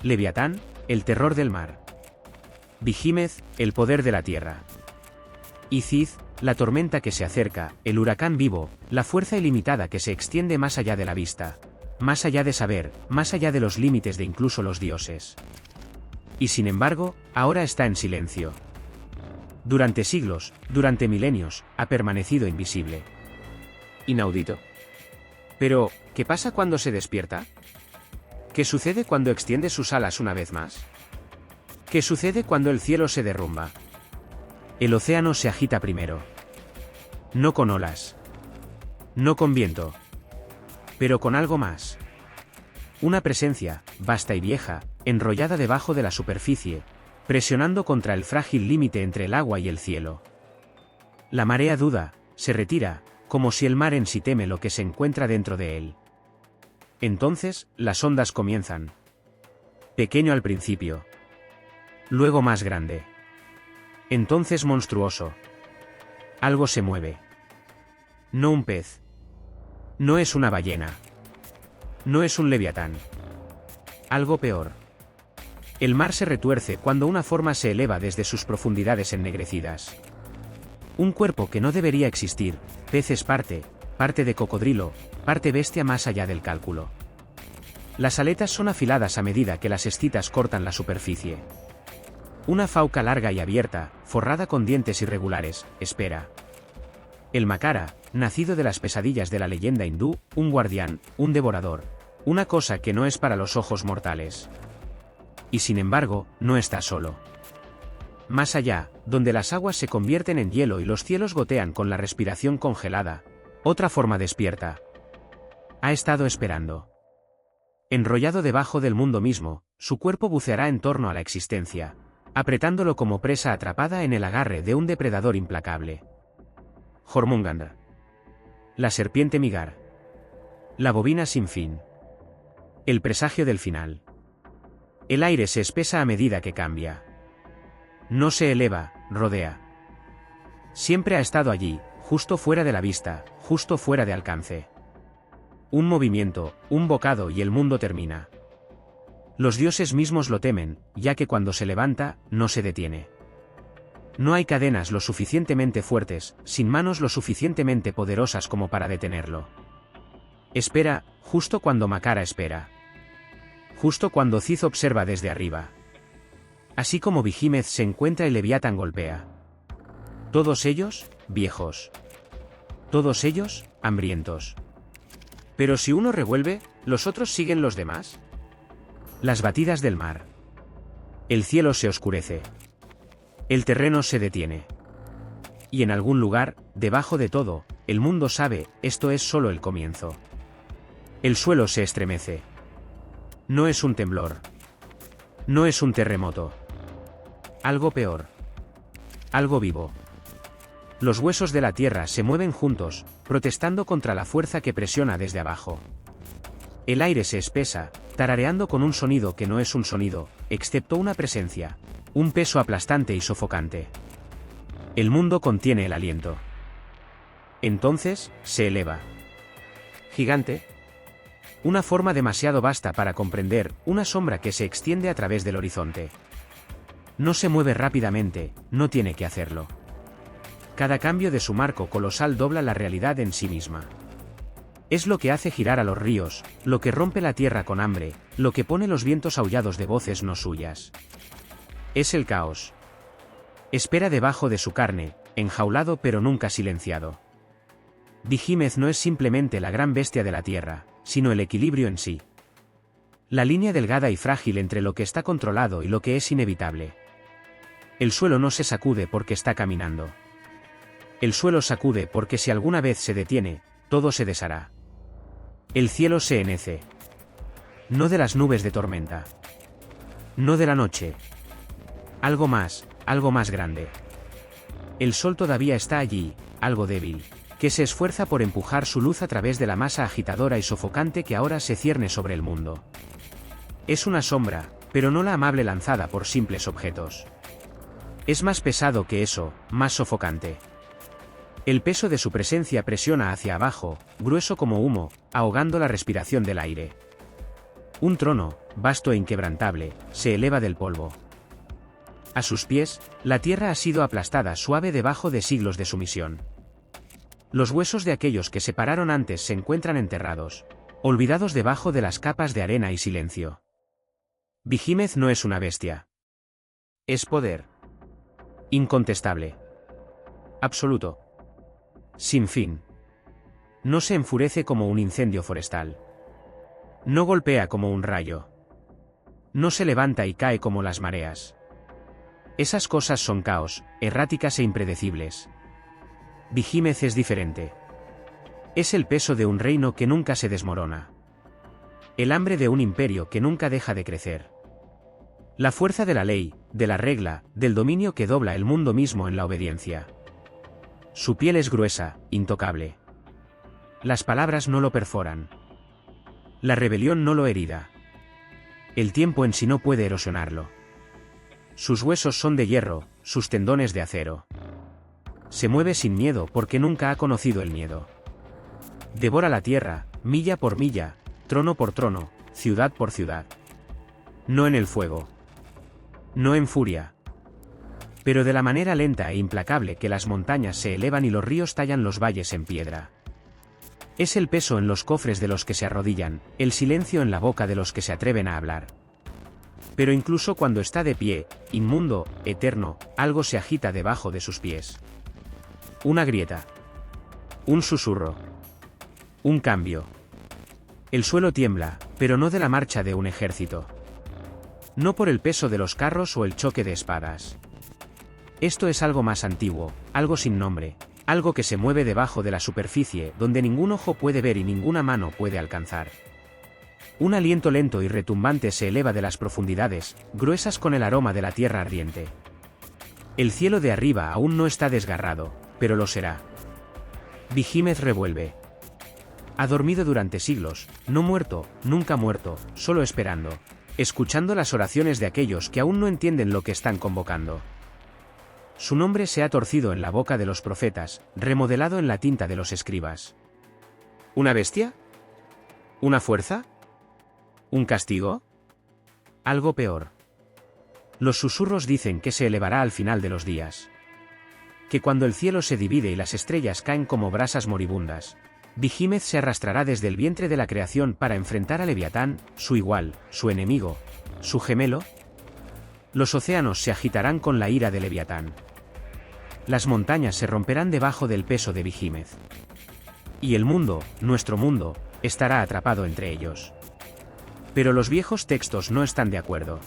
[SPEAKER 1] Leviatán, el terror del mar. Vigímez, el poder de la tierra. Y Cid, la tormenta que se acerca, el huracán vivo, la fuerza ilimitada que se extiende más allá de la vista. Más allá de saber, más allá de los límites de incluso los dioses. Y sin embargo, ahora está en silencio. Durante siglos, durante milenios, ha permanecido invisible. Inaudito. Pero, ¿qué pasa cuando se despierta? ¿Qué sucede cuando extiende sus alas una vez más? ¿Qué sucede cuando el cielo se derrumba? El océano se agita primero. No con olas. No con viento. Pero con algo más. Una presencia, vasta y vieja, enrollada debajo de la superficie, presionando contra el frágil límite entre el agua y el cielo. La marea duda, se retira, como si el mar en sí teme lo que se encuentra dentro de él. Entonces, las ondas comienzan. Pequeño al principio. Luego más grande. Entonces monstruoso. Algo se mueve. No un pez. No es una ballena. No es un leviatán. Algo peor. El mar se retuerce cuando una forma se eleva desde sus profundidades ennegrecidas. Un cuerpo que no debería existir, pez es parte de cocodrilo, parte bestia más allá del cálculo. Las aletas son afiladas a medida que las escitas cortan la superficie. Una fauca larga y abierta, forrada con dientes irregulares, espera. El Makara, nacido de las pesadillas de la leyenda hindú, un guardián, un devorador. Una cosa que no es para los ojos mortales. Y sin embargo, no está solo. Más allá, donde las aguas se convierten en hielo y los cielos gotean con la respiración congelada, otra forma despierta. Ha estado esperando. Enrollado debajo del mundo mismo, su cuerpo buceará en torno a la existencia, apretándolo como presa atrapada en el agarre de un depredador implacable. Jormungandr. La serpiente Migar. La bobina sin fin. El presagio del final. El aire se espesa a medida que cambia. No se eleva, rodea. Siempre ha estado allí, justo fuera de la vista, justo fuera de alcance. Un movimiento, un bocado y el mundo termina. Los dioses mismos lo temen, ya que cuando se levanta, no se detiene. No hay cadenas lo suficientemente fuertes, sin manos lo suficientemente poderosas como para detenerlo. Espera, justo cuando Makara espera. Justo cuando Ziz observa desde arriba. Así como Behemoth se encuentra y Leviatán golpea. Todos ellos, viejos. Todos ellos, hambrientos. Pero si uno revuelve, ¿los otros siguen los demás? Las batidas del mar. El cielo se oscurece. El terreno se detiene. Y en algún lugar, debajo de todo, el mundo sabe, esto es solo el comienzo. El suelo se estremece. No es un temblor. No es un terremoto. Algo peor. Algo vivo. Los huesos de la tierra se mueven juntos, protestando contra la fuerza que presiona desde abajo. El aire se espesa, tarareando con un sonido que no es un sonido, excepto una presencia, un peso aplastante y sofocante. El mundo contiene el aliento. Entonces, se eleva. Gigante. Una forma demasiado vasta para comprender, una sombra que se extiende a través del horizonte. No se mueve rápidamente, no tiene que hacerlo. Cada cambio de su marco colosal dobla la realidad en sí misma. Es lo que hace girar a los ríos, lo que rompe la tierra con hambre, lo que pone los vientos aullados de voces no suyas. Es el caos. Espera debajo de su carne, enjaulado pero nunca silenciado. Behemoth no es simplemente la gran bestia de la tierra, sino el equilibrio en sí. La línea delgada y frágil entre lo que está controlado y lo que es inevitable. El suelo no se sacude porque está caminando. El suelo sacude porque si alguna vez se detiene, todo se deshará. El cielo se enhece. No de las nubes de tormenta. No de la noche. Algo más grande. El sol todavía está allí, algo débil, que se esfuerza por empujar su luz a través de la masa agitadora y sofocante que ahora se cierne sobre el mundo. Es una sombra, pero no la amable lanzada por simples objetos. Es más pesado que eso, más sofocante. El peso de su presencia presiona hacia abajo, grueso como humo, ahogando la respiración del aire. Un trono, vasto e inquebrantable, se eleva del polvo. A sus pies, la tierra ha sido aplastada suave debajo de siglos de sumisión. Los huesos de aquellos que se pararon antes se encuentran enterrados, olvidados debajo de las capas de arena y silencio. Behemoth no es una bestia. Es poder. Incontestable. Absoluto. Sin fin. No se enfurece como un incendio forestal. No golpea como un rayo. No se levanta y cae como las mareas. Esas cosas son caos, erráticas e impredecibles. Behemoth es diferente. Es el peso de un reino que nunca se desmorona. El hambre de un imperio que nunca deja de crecer. La fuerza de la ley, de la regla, del dominio que dobla el mundo mismo en la obediencia. Su piel es gruesa, intocable. Las palabras no lo perforan. La rebelión no lo herida. El tiempo en sí no puede erosionarlo. Sus huesos son de hierro, sus tendones de acero. Se mueve sin miedo porque nunca ha conocido el miedo. Devora la tierra, milla por milla, trono por trono, ciudad por ciudad. No en el fuego. No en furia. Pero de la manera lenta e implacable que las montañas se elevan y los ríos tallan los valles en piedra. Es el peso en los cofres de los que se arrodillan, el silencio en la boca de los que se atreven a hablar. Pero incluso cuando está de pie, inmundo, eterno, algo se agita debajo de sus pies. Una grieta. Un susurro. Un cambio. El suelo tiembla, pero no de la marcha de un ejército. No por el peso de los carros o el choque de espadas. Esto es algo más antiguo, algo sin nombre, algo que se mueve debajo de la superficie donde ningún ojo puede ver y ninguna mano puede alcanzar. Un aliento lento y retumbante se eleva de las profundidades, gruesas con el aroma de la tierra ardiente. El cielo de arriba aún no está desgarrado, pero lo será. Behemoth revuelve. Ha dormido durante siglos, no muerto, nunca muerto, solo esperando, escuchando las oraciones de aquellos que aún no entienden lo que están convocando. Su nombre se ha torcido en la boca de los profetas, remodelado en la tinta de los escribas. ¿Una bestia? ¿Una fuerza? ¿Un castigo? Algo peor. Los susurros dicen que se elevará al final de los días. Que cuando el cielo se divide y las estrellas caen como brasas moribundas, Behemoth se arrastrará desde el vientre de la creación para enfrentar a Leviatán, su igual, su enemigo, su gemelo. Los océanos se agitarán con la ira de Leviatán. Las montañas se romperán debajo del peso de Behemoth. Y el mundo, nuestro mundo, estará atrapado entre ellos. Pero los viejos textos no están de acuerdo.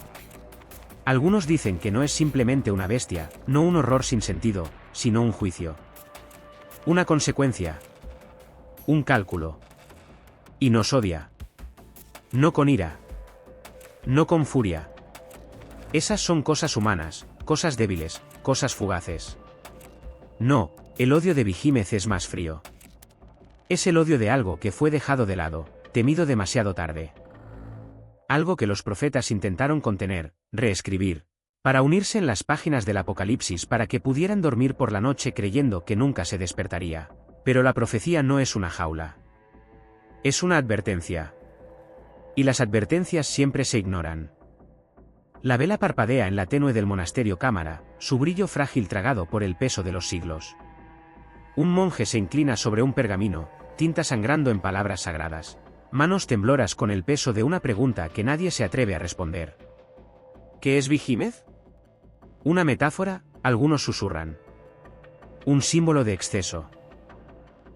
[SPEAKER 1] Algunos dicen que no es simplemente una bestia, no un horror sin sentido, sino un juicio. Una consecuencia. Un cálculo. Y nos odia. No con ira. No con furia. Esas son cosas humanas, cosas débiles, cosas fugaces. No, el odio de Behemoth es más frío. Es el odio de algo que fue dejado de lado, temido demasiado tarde. Algo que los profetas intentaron contener, reescribir, para unirse en las páginas del Apocalipsis para que pudieran dormir por la noche creyendo que nunca se despertaría. Pero la profecía no es una jaula. Es una advertencia. Y las advertencias siempre se ignoran. La vela parpadea en la tenue del monasterio cámara, su brillo frágil tragado por el peso de los siglos. Un monje se inclina sobre un pergamino, tinta sangrando en palabras sagradas. Manos tembloras con el peso de una pregunta que nadie se atreve a responder. ¿Qué es Behemoth? ¿Una metáfora? Algunos susurran. ¿Un símbolo de exceso?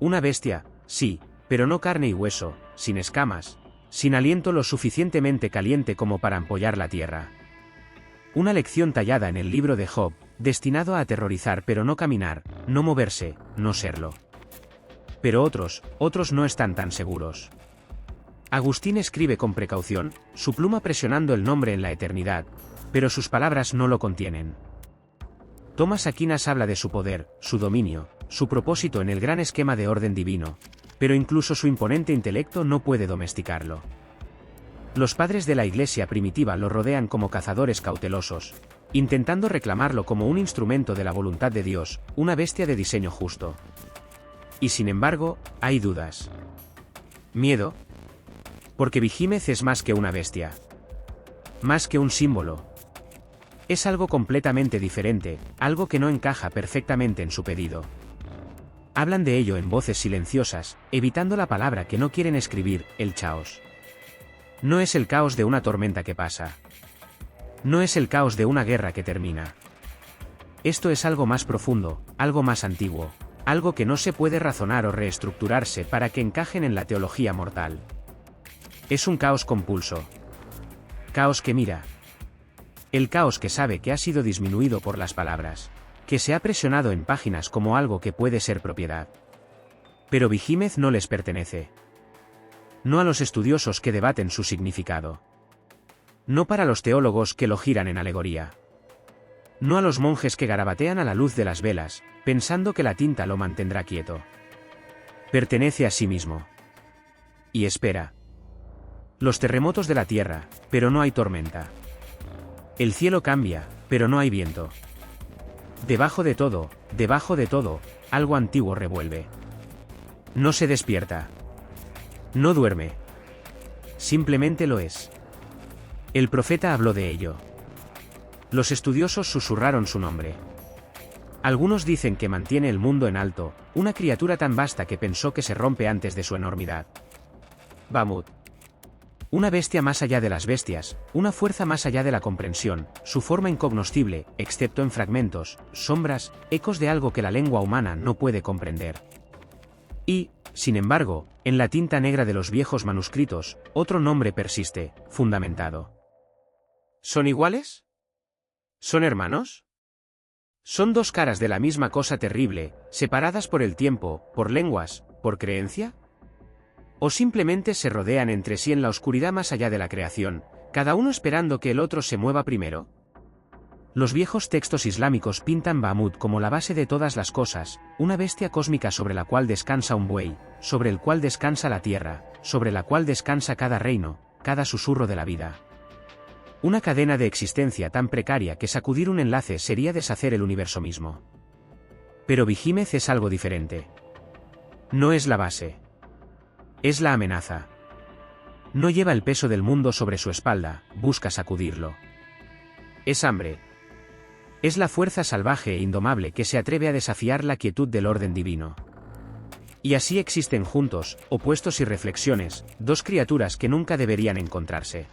[SPEAKER 1] Una bestia, sí, pero no carne y hueso, sin escamas, sin aliento lo suficientemente caliente como para ampollar la tierra. Una lección tallada en el libro de Job, destinado a aterrorizar pero no caminar, no moverse, no serlo. Pero otros no están tan seguros. Agustín escribe con precaución, su pluma presionando el nombre en la eternidad, pero sus palabras no lo contienen. Tomás Aquinas habla de su poder, su dominio, su propósito en el gran esquema de orden divino, pero incluso su imponente intelecto no puede domesticarlo. Los padres de la Iglesia primitiva lo rodean como cazadores cautelosos, intentando reclamarlo como un instrumento de la voluntad de Dios, una bestia de diseño justo. Y sin embargo, hay dudas. Miedo. Porque Behemoth es más que una bestia. Más que un símbolo. Es algo completamente diferente, algo que no encaja perfectamente en su pedido. Hablan de ello en voces silenciosas, evitando la palabra que no quieren escribir, el caos. No es el caos de una tormenta que pasa. No es el caos de una guerra que termina. Esto es algo más profundo, algo más antiguo, algo que no se puede razonar o reestructurarse para que encajen en la teología mortal. Es un caos compulso. Caos que mira. El caos que sabe que ha sido disminuido por las palabras, que se ha presionado en páginas como algo que puede ser propiedad. Pero Behemoth no les pertenece. No a los estudiosos que debaten su significado. No para los teólogos que lo giran en alegoría. No a los monjes que garabatean a la luz de las velas, pensando que la tinta lo mantendrá quieto. Pertenece a sí mismo. Y espera. Los terremotos de la tierra, pero no hay tormenta. El cielo cambia, pero no hay viento. Debajo de todo, algo antiguo revuelve. No se despierta. No duerme. Simplemente lo es. El profeta habló de ello. Los estudiosos susurraron su nombre. Algunos dicen que mantiene el mundo en alto, una criatura tan vasta que pensó que se rompe antes de su enormidad. Bamut. Una bestia más allá de las bestias, una fuerza más allá de la comprensión, su forma incognoscible, excepto en fragmentos, sombras, ecos de algo que la lengua humana no puede comprender. Y, sin embargo, en la tinta negra de los viejos manuscritos, otro nombre persiste, fundamentado. ¿Son iguales? ¿Son hermanos? ¿Son dos caras de la misma cosa terrible, separadas por el tiempo, por lenguas, por creencia? ¿O simplemente se rodean entre sí en la oscuridad más allá de la creación, cada uno esperando que el otro se mueva primero? Los viejos textos islámicos pintan Bamut como la base de todas las cosas, una bestia cósmica sobre la cual descansa un buey, sobre el cual descansa la tierra, sobre la cual descansa cada reino, cada susurro de la vida. Una cadena de existencia tan precaria que sacudir un enlace sería deshacer el universo mismo. Pero Behemoth es algo diferente. No es la base. Es la amenaza. No lleva el peso del mundo sobre su espalda, busca sacudirlo. Es hambre. Es la fuerza salvaje e indomable que se atreve a desafiar la quietud del orden divino. Y así existen juntos, opuestos y reflexiones, dos criaturas que nunca deberían encontrarse.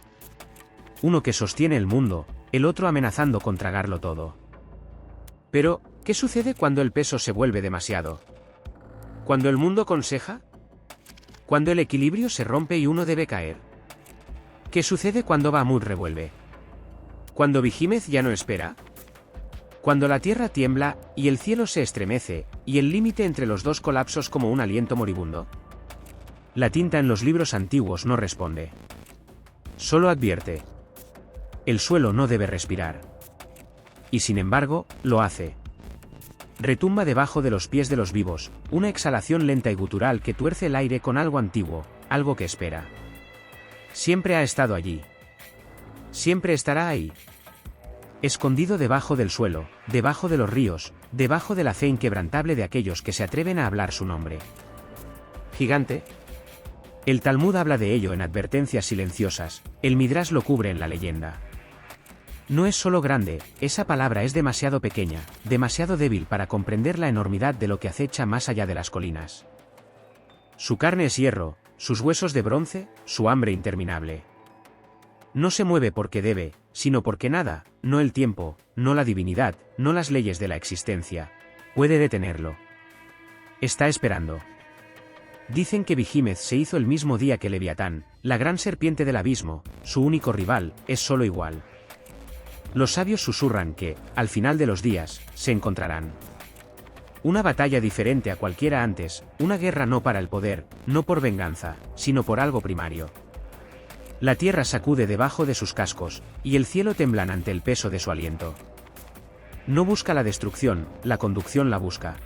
[SPEAKER 1] Uno que sostiene el mundo, el otro amenazando con tragarlo todo. Pero, ¿qué sucede cuando el peso se vuelve demasiado? ¿Cuando el mundo conseja? ¿Cuando el equilibrio se rompe y uno debe caer? ¿Qué sucede cuando Bamut revuelve? ¿Cuando Behemoth ya no espera? Cuando la tierra tiembla, y el cielo se estremece, y el límite entre los dos colapsos como un aliento moribundo. La tinta en los libros antiguos no responde. Solo advierte. El suelo no debe respirar. Y sin embargo, lo hace. Retumba debajo de los pies de los vivos, una exhalación lenta y gutural que tuerce el aire con algo antiguo, algo que espera. Siempre ha estado allí. Siempre estará ahí. Escondido debajo del suelo, debajo de los ríos, debajo de la fe inquebrantable de aquellos que se atreven a hablar su nombre. Gigante. El Talmud habla de ello en advertencias silenciosas, el Midrash lo cubre en la leyenda. No es solo grande, esa palabra es demasiado pequeña, demasiado débil para comprender la enormidad de lo que acecha más allá de las colinas. Su carne es hierro, sus huesos de bronce, su hambre interminable. No se mueve porque debe, sino porque nada, no el tiempo, no la divinidad, no las leyes de la existencia, puede detenerlo. Está esperando. Dicen que Behemoth se hizo el mismo día que Leviatán, la gran serpiente del abismo, su único rival, es solo igual. Los sabios susurran que, al final de los días, se encontrarán. Una batalla diferente a cualquiera antes, una guerra no para el poder, no por venganza, sino por algo primario. La tierra sacude debajo de sus cascos, y el cielo temblan ante el peso de su aliento. No busca la destrucción, la conducción la busca.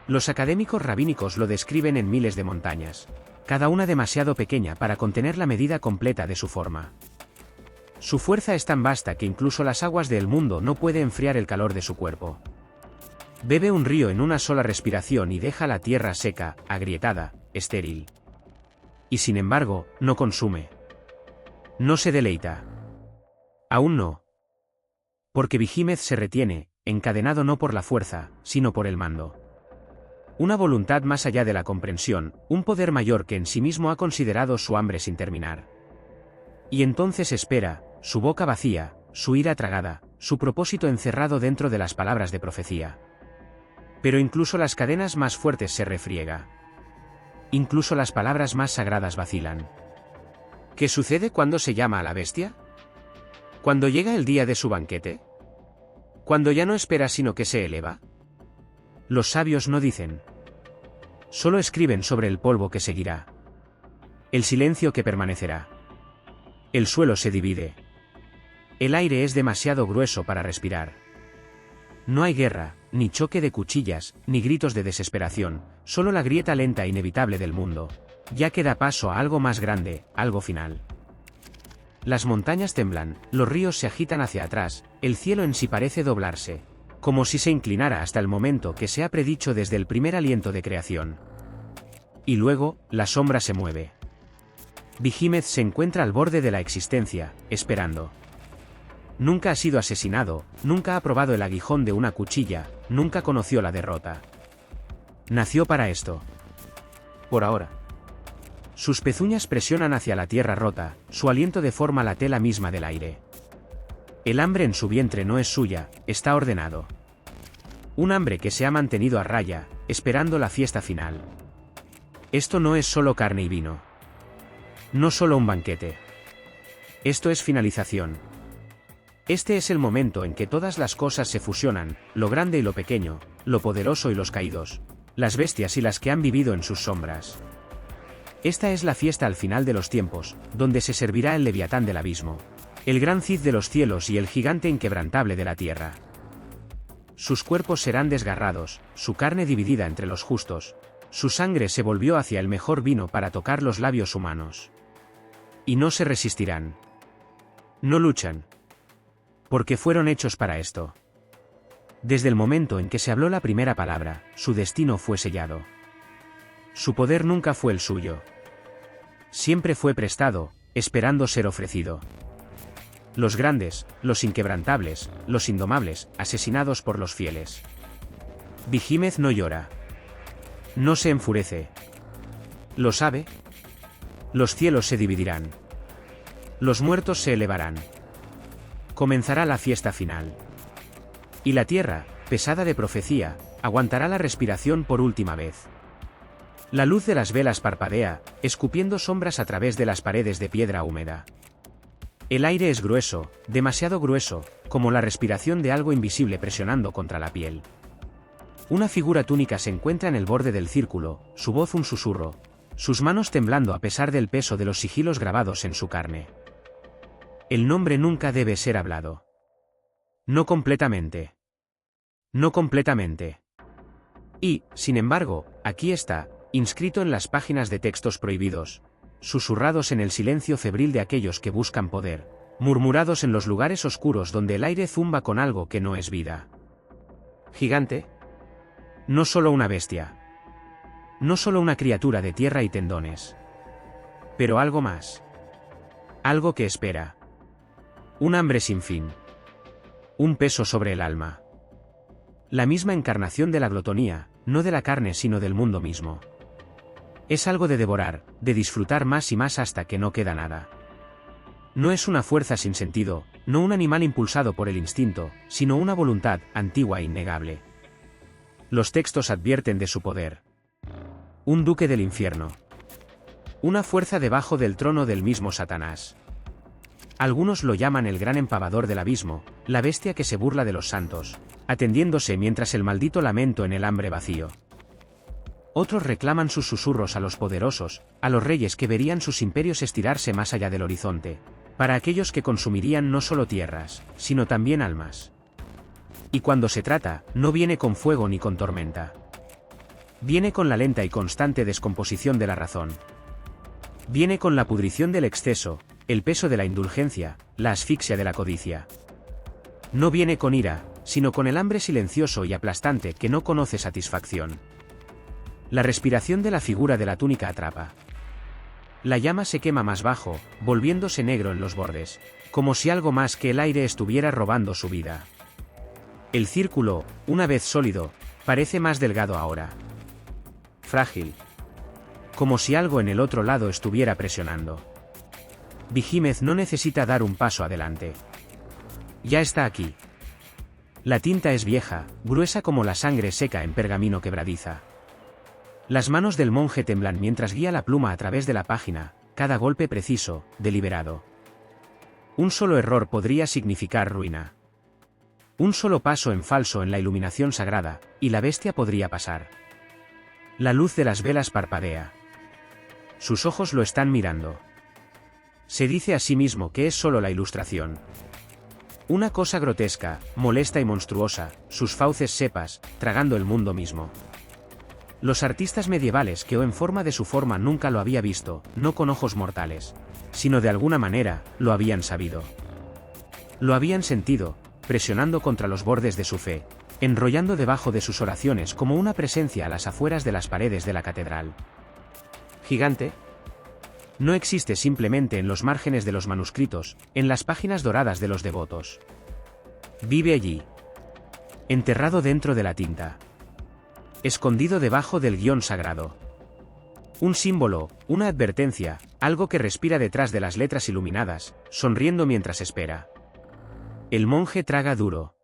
[SPEAKER 1] Los académicos rabínicos lo describen en miles de montañas, cada una demasiado pequeña para contener la medida completa de su forma. Su fuerza es tan vasta que incluso las aguas del mundo no puede enfriar el calor de su cuerpo. Bebe un río en una sola respiración y deja la tierra seca, agrietada, estéril. Y sin embargo, no consume. No se deleita. Aún no. Porque Behemoth se retiene, encadenado no por la fuerza, sino por el mando. Una voluntad más allá de la comprensión, un poder mayor que en sí mismo ha considerado su hambre sin terminar. Y entonces espera, su boca vacía, su ira tragada, su propósito encerrado dentro de las palabras de profecía. Pero incluso las cadenas más fuertes se refriega. Incluso las palabras más sagradas vacilan. ¿Qué sucede cuando se llama a la bestia? ¿Cuando llega el día de su banquete? ¿Cuando ya no espera sino que se eleva? Los sabios no dicen. Solo escriben sobre el polvo que seguirá. El silencio que permanecerá. El suelo se divide. El aire es demasiado grueso para respirar. No hay guerra, ni choque de cuchillas, ni gritos de desesperación, solo la grieta lenta e inevitable del mundo. Ya que da paso a algo más grande, algo final. Las montañas temblan, los ríos se agitan hacia atrás, el cielo en sí parece doblarse, como si se inclinara hasta el momento que se ha predicho desde el primer aliento de creación. Y luego, la sombra se mueve. Behemoth se encuentra al borde de la existencia, esperando. Nunca ha sido asesinado, nunca ha probado el aguijón de una cuchilla, nunca conoció la derrota. Nació para esto. Por ahora. Sus pezuñas presionan hacia la tierra rota, su aliento deforma la tela misma del aire. El hambre en su vientre no es suya, está ordenado. Un hambre que se ha mantenido a raya, esperando la fiesta final. Esto no es solo carne y vino. No solo un banquete. Esto es finalización. Este es el momento en que todas las cosas se fusionan, lo grande y lo pequeño, lo poderoso y los caídos, las bestias y las que han vivido en sus sombras. Esta es la fiesta al final de los tiempos, donde se servirá el leviatán del abismo, el gran Cid de los cielos y el gigante inquebrantable de la tierra. Sus cuerpos serán desgarrados, su carne dividida entre los justos, su sangre se volvió hacia el mejor vino para tocar los labios humanos. Y no se resistirán. No luchan. Porque fueron hechos para esto. Desde el momento en que se habló la primera palabra, su destino fue sellado. Su poder nunca fue el suyo. Siempre fue prestado, esperando ser ofrecido. Los grandes, los inquebrantables, los indomables, asesinados por los fieles. Behemoth no llora. No se enfurece. ¿Lo sabe? Los cielos se dividirán. Los muertos se elevarán. Comenzará la fiesta final. Y la tierra, pesada de profecía, aguantará la respiración por última vez. La luz de las velas parpadea, escupiendo sombras a través de las paredes de piedra húmeda. El aire es grueso, demasiado grueso, como la respiración de algo invisible presionando contra la piel. Una figura túnica se encuentra en el borde del círculo, su voz un susurro, sus manos temblando a pesar del peso de los sigilos grabados en su carne. El nombre nunca debe ser hablado. No completamente. No completamente. Y, sin embargo, aquí está, inscrito en las páginas de textos prohibidos, susurrados en el silencio febril de aquellos que buscan poder, murmurados en los lugares oscuros donde el aire zumba con algo que no es vida. Gigante. No solo una bestia. No solo una criatura de tierra y tendones. Pero algo más. Algo que espera. Un hambre sin fin. Un peso sobre el alma. La misma encarnación de la glotonía, no de la carne sino del mundo mismo. Es algo de devorar, de disfrutar más y más hasta que no queda nada. No es una fuerza sin sentido, no un animal impulsado por el instinto, sino una voluntad antigua e innegable. Los textos advierten de su poder. Un duque del infierno. Una fuerza debajo del trono del mismo Satanás. Algunos lo llaman el gran empavador del abismo, la bestia que se burla de los santos, atendiéndose mientras el maldito lamento en el hambre vacío. Otros reclaman sus susurros a los poderosos, a los reyes que verían sus imperios estirarse más allá del horizonte, para aquellos que consumirían no solo tierras, sino también almas. Y cuando se trata, no viene con fuego ni con tormenta. Viene con la lenta y constante descomposición de la razón. Viene con la pudrición del exceso, el peso de la indulgencia, la asfixia de la codicia. No viene con ira, sino con el hambre silencioso y aplastante que no conoce satisfacción. La respiración de la figura de la túnica atrapa. La llama se quema más bajo, volviéndose negro en los bordes, como si algo más que el aire estuviera robando su vida. El círculo, una vez sólido, parece más delgado ahora. Frágil. Como si algo en el otro lado estuviera presionando. Behemoth no necesita dar un paso adelante. Ya está aquí. La tinta es vieja, gruesa como la sangre seca en pergamino quebradiza. Las manos del monje temblan mientras guía la pluma a través de la página, cada golpe preciso, deliberado. Un solo error podría significar ruina. Un solo paso en falso en la iluminación sagrada, y la bestia podría pasar. La luz de las velas parpadea. Sus ojos lo están mirando. Se dice a sí mismo que es solo la ilustración. Una cosa grotesca, molesta y monstruosa, sus fauces sepas, tragando el mundo mismo. Los artistas medievales que o en forma de su forma nunca lo había visto, no con ojos mortales, sino de alguna manera, lo habían sabido. Lo habían sentido, presionando contra los bordes de su fe, enrollando debajo de sus oraciones como una presencia a las afueras de las paredes de la catedral. ¿Gigante? No existe simplemente en los márgenes de los manuscritos, en las páginas doradas de los devotos. Vive allí. Enterrado dentro de la tinta. Escondido debajo del guión sagrado. Un símbolo, una advertencia, algo que respira detrás de las letras iluminadas, sonriendo mientras espera. El monje traga duro.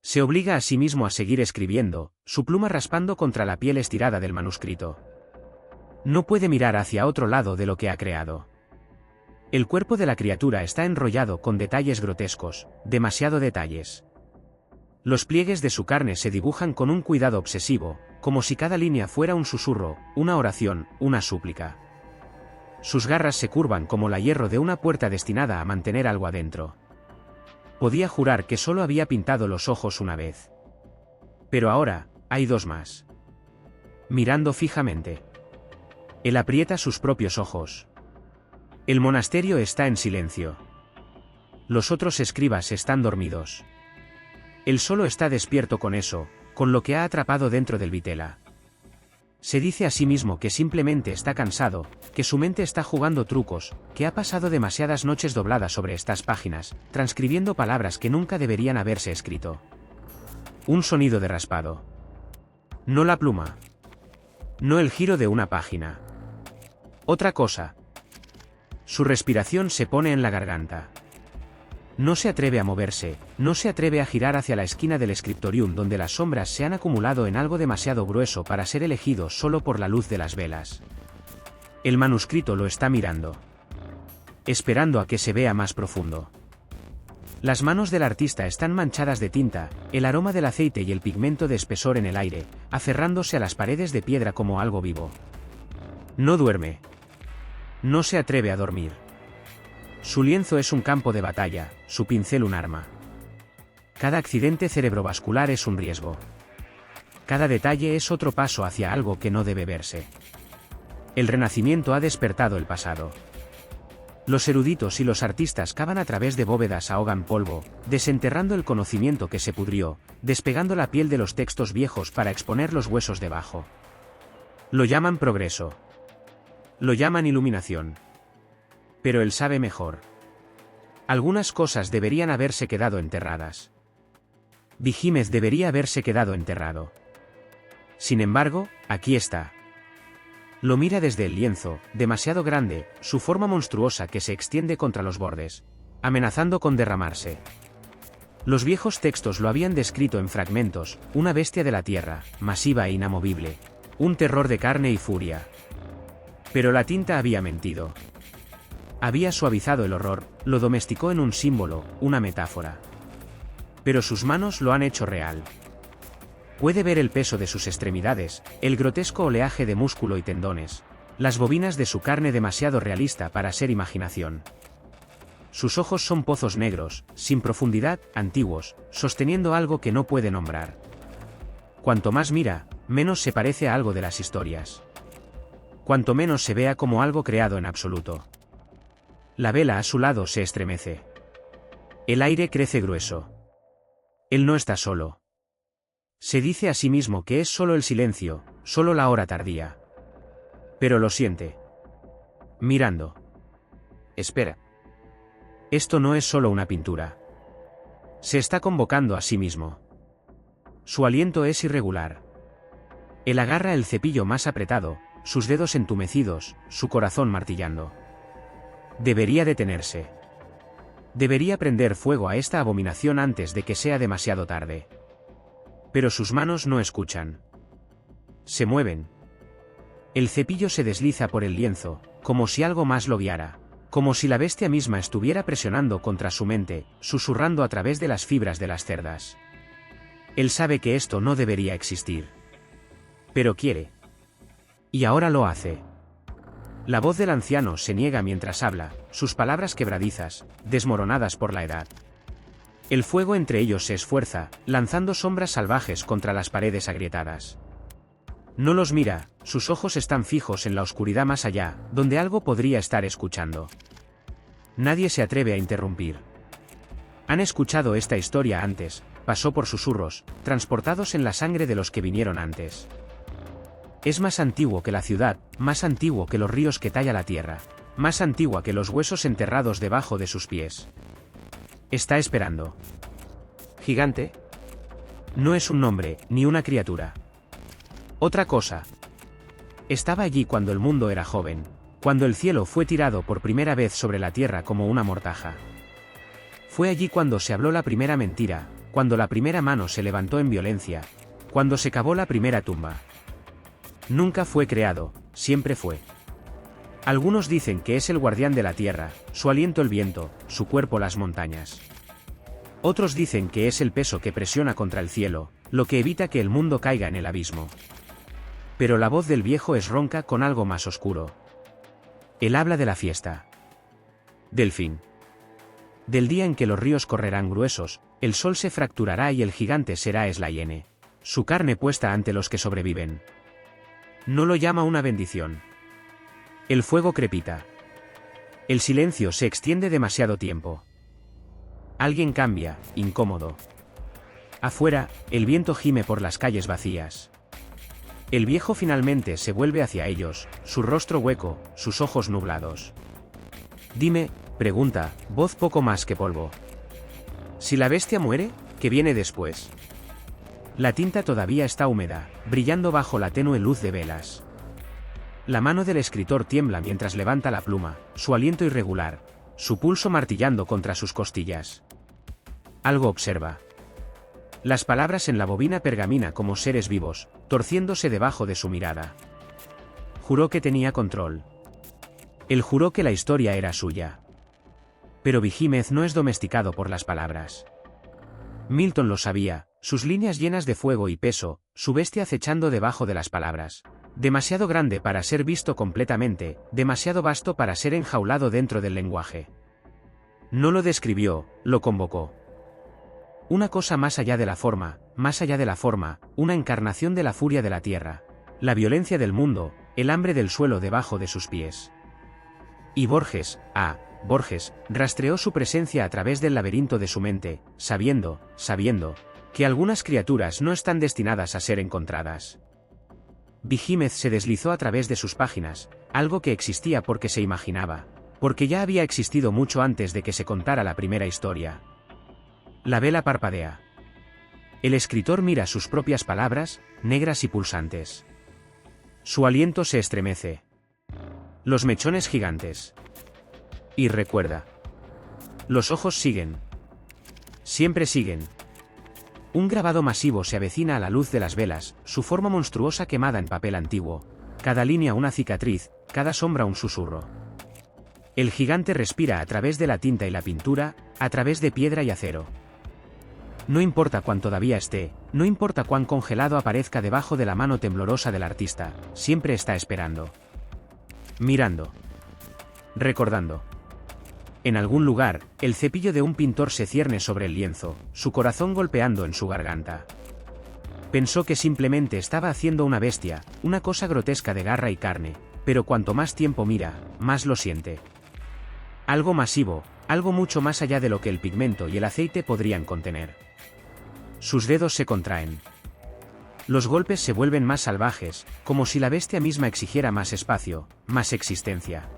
[SPEAKER 1] Se obliga a sí mismo a seguir escribiendo, su pluma raspando contra la piel estirada del manuscrito. No puede mirar hacia otro lado de lo que ha creado. El cuerpo de la criatura está enrollado con detalles grotescos, demasiado detalles. Los pliegues de su carne se dibujan con un cuidado obsesivo, como si cada línea fuera un susurro, una oración, una súplica. Sus garras se curvan como la hierro de una puerta destinada a mantener algo adentro. Podía jurar que solo había pintado los ojos una vez. Pero ahora, hay dos más. Mirando fijamente. Él aprieta sus propios ojos. El monasterio está en silencio. Los otros escribas están dormidos. Él solo está despierto con eso, con lo que ha atrapado dentro del vitela. Se dice a sí mismo que simplemente está cansado, que su mente está jugando trucos, que ha pasado demasiadas noches dobladas sobre estas páginas, transcribiendo palabras que nunca deberían haberse escrito. Un sonido de raspado. No la pluma. No el giro de una página. Otra cosa. Su respiración se pone en la garganta. No se atreve a moverse, no se atreve a girar hacia la esquina del scriptorium donde las sombras se han acumulado en algo demasiado grueso para ser elegido solo por la luz de las velas. El manuscrito lo está mirando. Esperando a que se vea más profundo. Las manos del artista están manchadas de tinta, el aroma del aceite y el pigmento de espesor en el aire, aferrándose a las paredes de piedra como algo vivo. No duerme. No se atreve a dormir. Su lienzo es un campo de batalla, su pincel un arma. Cada accidente cerebrovascular es un riesgo. Cada detalle es otro paso hacia algo que no debe verse. El Renacimiento ha despertado el pasado. Los eruditos y los artistas cavan a través de bóvedas, ahogan polvo, desenterrando el conocimiento que se pudrió, despegando la piel de los textos viejos para exponer los huesos debajo. Lo llaman progreso. Lo llaman iluminación. Pero él sabe mejor. Algunas cosas deberían haberse quedado enterradas. Vigímez debería haberse quedado enterrado. Sin embargo, aquí está. Lo mira desde el lienzo, demasiado grande, su forma monstruosa que se extiende contra los bordes, amenazando con derramarse. Los viejos textos lo habían descrito en fragmentos, una bestia de la tierra, masiva e inamovible, un terror de carne y furia. Pero la tinta había mentido. Había suavizado el horror, lo domesticó en un símbolo, una metáfora. Pero sus manos lo han hecho real. Puede ver el peso de sus extremidades, el grotesco oleaje de músculo y tendones, las bobinas de su carne demasiado realista para ser imaginación. Sus ojos son pozos negros, sin profundidad, antiguos, sosteniendo algo que no puede nombrar. Cuanto más mira, menos se parece a algo de las historias. Cuanto menos se vea como algo creado en absoluto. La vela a su lado se estremece. El aire crece grueso. Él no está solo. Se dice a sí mismo que es solo el silencio, solo la hora tardía. Pero lo siente. Mirando. Espera. Esto no es solo una pintura. Se está convocando a sí mismo. Su aliento es irregular. Él agarra el cepillo más apretado, sus dedos entumecidos, su corazón martillando. Debería detenerse. Debería prender fuego a esta abominación antes de que sea demasiado tarde. Pero sus manos no escuchan. Se mueven. El cepillo se desliza por el lienzo, como si algo más lo guiara, como si la bestia misma estuviera presionando contra su mente, susurrando a través de las fibras de las cerdas. Él sabe que esto no debería existir. Pero quiere. Y ahora lo hace. La voz del anciano se niega mientras habla, sus palabras quebradizas, desmoronadas por la edad. El fuego entre ellos se esfuerza, lanzando sombras salvajes contra las paredes agrietadas. No los mira, sus ojos están fijos en la oscuridad más allá, donde algo podría estar escuchando. Nadie se atreve a interrumpir. Han escuchado esta historia antes, pasó por susurros, transportados en la sangre de los que vinieron antes. Es más antiguo que la ciudad, más antiguo que los ríos que talla la tierra, más antigua que los huesos enterrados debajo de sus pies. Está esperando. ¿Gigante? No es un nombre, ni una criatura. Otra cosa. Estaba allí cuando el mundo era joven, cuando el cielo fue tirado por primera vez sobre la tierra como una mortaja. Fue allí cuando se habló la primera mentira, cuando la primera mano se levantó en violencia, cuando se cavó la primera tumba. Nunca fue creado, siempre fue. Algunos dicen que es el guardián de la tierra, su aliento el viento, su cuerpo las montañas. Otros dicen que es el peso que presiona contra el cielo, lo que evita que el mundo caiga en el abismo. Pero la voz del viejo es ronca con algo más oscuro. Él habla de la fiesta. Del fin. Del día en que los ríos correrán gruesos, el sol se fracturará y el gigante será Slayene. Su carne puesta ante los que sobreviven. No lo llama una bendición. El fuego crepita. El silencio se extiende demasiado tiempo. Alguien cambia, incómodo. Afuera, el viento gime por las calles vacías. El viejo finalmente se vuelve hacia ellos, su rostro hueco, sus ojos nublados. Dime, pregunta, voz poco más que polvo. Si la bestia muere, ¿qué viene después? La tinta todavía está húmeda, brillando bajo la tenue luz de velas. La mano del escritor tiembla mientras levanta la pluma, su aliento irregular, su pulso martillando contra sus costillas. Algo observa. Las palabras en la bobina pergamina como seres vivos, torciéndose debajo de su mirada. Juró que tenía control. Él juró que la historia era suya. Pero Vigímez no es domesticado por las palabras. Milton lo sabía, sus líneas llenas de fuego y peso, su bestia acechando debajo de las palabras. Demasiado grande para ser visto completamente, demasiado vasto para ser enjaulado dentro del lenguaje. No lo describió, lo convocó. Una cosa más allá de la forma, una encarnación de la furia de la tierra, la violencia del mundo, el hambre del suelo debajo de sus pies. Y Borges, Borges, rastreó su presencia a través del laberinto de su mente, sabiendo, que algunas criaturas no están destinadas a ser encontradas. Vigímez se deslizó a través de sus páginas, algo que existía porque se imaginaba, porque ya había existido mucho antes de que se contara la primera historia. La vela parpadea. El escritor mira sus propias palabras, negras y pulsantes. Su aliento se estremece. Los mechones gigantes. Y recuerda. Los ojos siguen. Siempre siguen. Un grabado masivo se avecina a la luz de las velas, su forma monstruosa quemada en papel antiguo. Cada línea una cicatriz, cada sombra un susurro. El gigante respira a través de la tinta y la pintura, a través de piedra y acero. No importa cuán todavía esté, no importa cuán congelado aparezca debajo de la mano temblorosa del artista, siempre está esperando. Mirando. Recordando. En algún lugar, el cepillo de un pintor se cierne sobre el lienzo, su corazón golpeando en su garganta. Pensó que simplemente estaba haciendo una bestia, una cosa grotesca de garra y carne, pero cuanto más tiempo mira, más lo siente. Algo masivo, algo mucho más allá de lo que el pigmento y el aceite podrían contener. Sus dedos se contraen. Los golpes se vuelven más salvajes, como si la bestia misma exigiera más espacio, más existencia.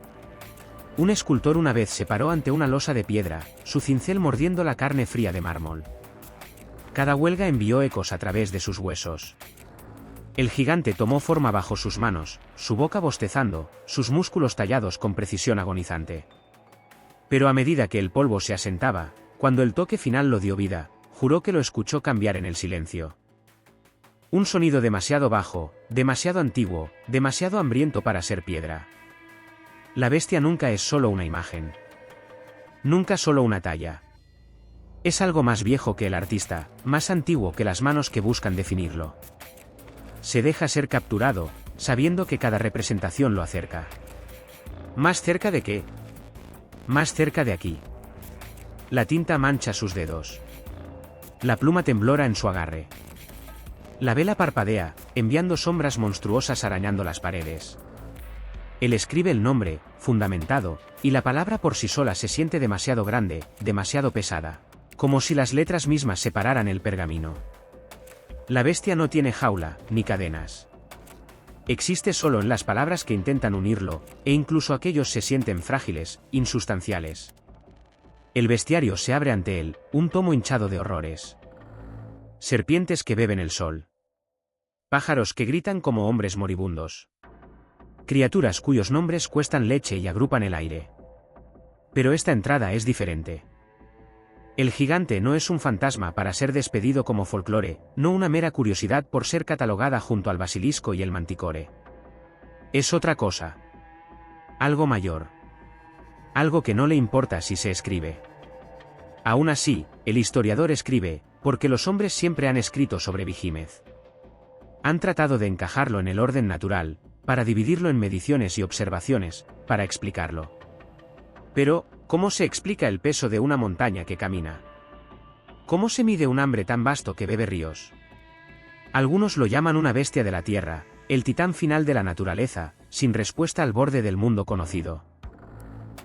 [SPEAKER 1] Un escultor una vez se paró ante una losa de piedra, su cincel mordiendo la carne fría de mármol. Cada huelga envió ecos a través de sus huesos. El gigante tomó forma bajo sus manos, su boca bostezando, sus músculos tallados con precisión agonizante. Pero a medida que el polvo se asentaba, cuando el toque final lo dio vida, juró que lo escuchó cambiar en el silencio. Un sonido demasiado bajo, demasiado antiguo, demasiado hambriento para ser piedra. La bestia nunca es solo una imagen. Nunca solo una talla. Es algo más viejo que el artista, más antiguo que las manos que buscan definirlo. Se deja ser capturado, sabiendo que cada representación lo acerca. ¿Más cerca de qué? Más cerca de aquí. La tinta mancha sus dedos. La pluma temblora en su agarre. La vela parpadea, enviando sombras monstruosas arañando las paredes. Él escribe el nombre, fundamentado, y la palabra por sí sola se siente demasiado grande, demasiado pesada. Como si las letras mismas separaran el pergamino. La bestia no tiene jaula, ni cadenas. Existe solo en las palabras que intentan unirlo, e incluso aquellos se sienten frágiles, insustanciales. El bestiario se abre ante él, un tomo hinchado de horrores. Serpientes que beben el sol. Pájaros que gritan como hombres moribundos. Criaturas cuyos nombres cuestan leche y agrupan el aire. Pero esta entrada es diferente. El gigante no es un fantasma para ser despedido como folclore, no una mera curiosidad por ser catalogada junto al basilisco y el manticore. Es otra cosa. Algo mayor. Algo que no le importa si se escribe. Aún así, el historiador escribe, porque los hombres siempre han escrito sobre Behemoth. Han tratado de encajarlo en el orden natural, para dividirlo en mediciones y observaciones, para explicarlo. Pero, ¿cómo se explica el peso de una montaña que camina? ¿Cómo se mide un hambre tan vasto que bebe ríos? Algunos lo llaman una bestia de la tierra, el titán final de la naturaleza, sin respuesta al borde del mundo conocido.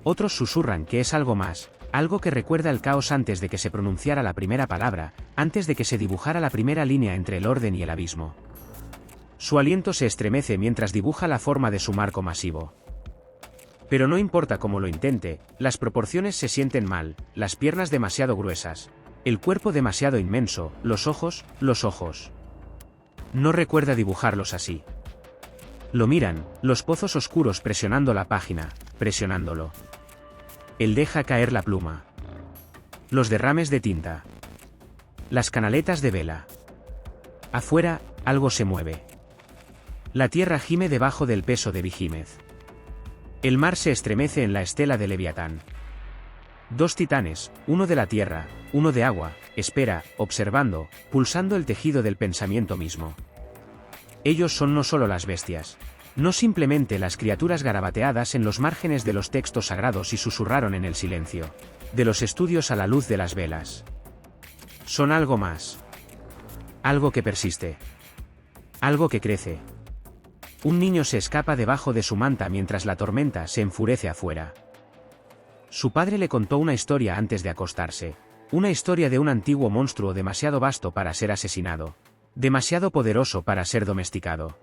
[SPEAKER 1] Otros susurran que es algo más, algo que recuerda el caos antes de que se pronunciara la primera palabra, antes de que se dibujara la primera línea entre el orden y el abismo. Su aliento se estremece mientras dibuja la forma de su marco masivo. Pero no importa cómo lo intente, las proporciones se sienten mal, las piernas demasiado gruesas, el cuerpo demasiado inmenso, los ojos. No recuerda dibujarlos así. Lo miran, los pozos oscuros presionando la página, presionándolo. Él deja caer la pluma. Los derrames de tinta. Las canaletas de vela. Afuera, algo se mueve. La tierra gime debajo del peso de Behemoth. El mar se estremece en la estela de Leviatán. Dos titanes, uno de la tierra, uno de agua, espera, observando, pulsando el tejido del pensamiento mismo. Ellos son no solo las bestias. No simplemente las criaturas garabateadas en los márgenes de los textos sagrados y susurraron en el silencio. De los estudios a la luz de las velas. Son algo más. Algo que persiste. Algo que crece. Un niño se escapa debajo de su manta mientras la tormenta se enfurece afuera. Su padre le contó una historia antes de acostarse. Una historia de un antiguo monstruo demasiado vasto para ser asesinado. Demasiado poderoso para ser domesticado.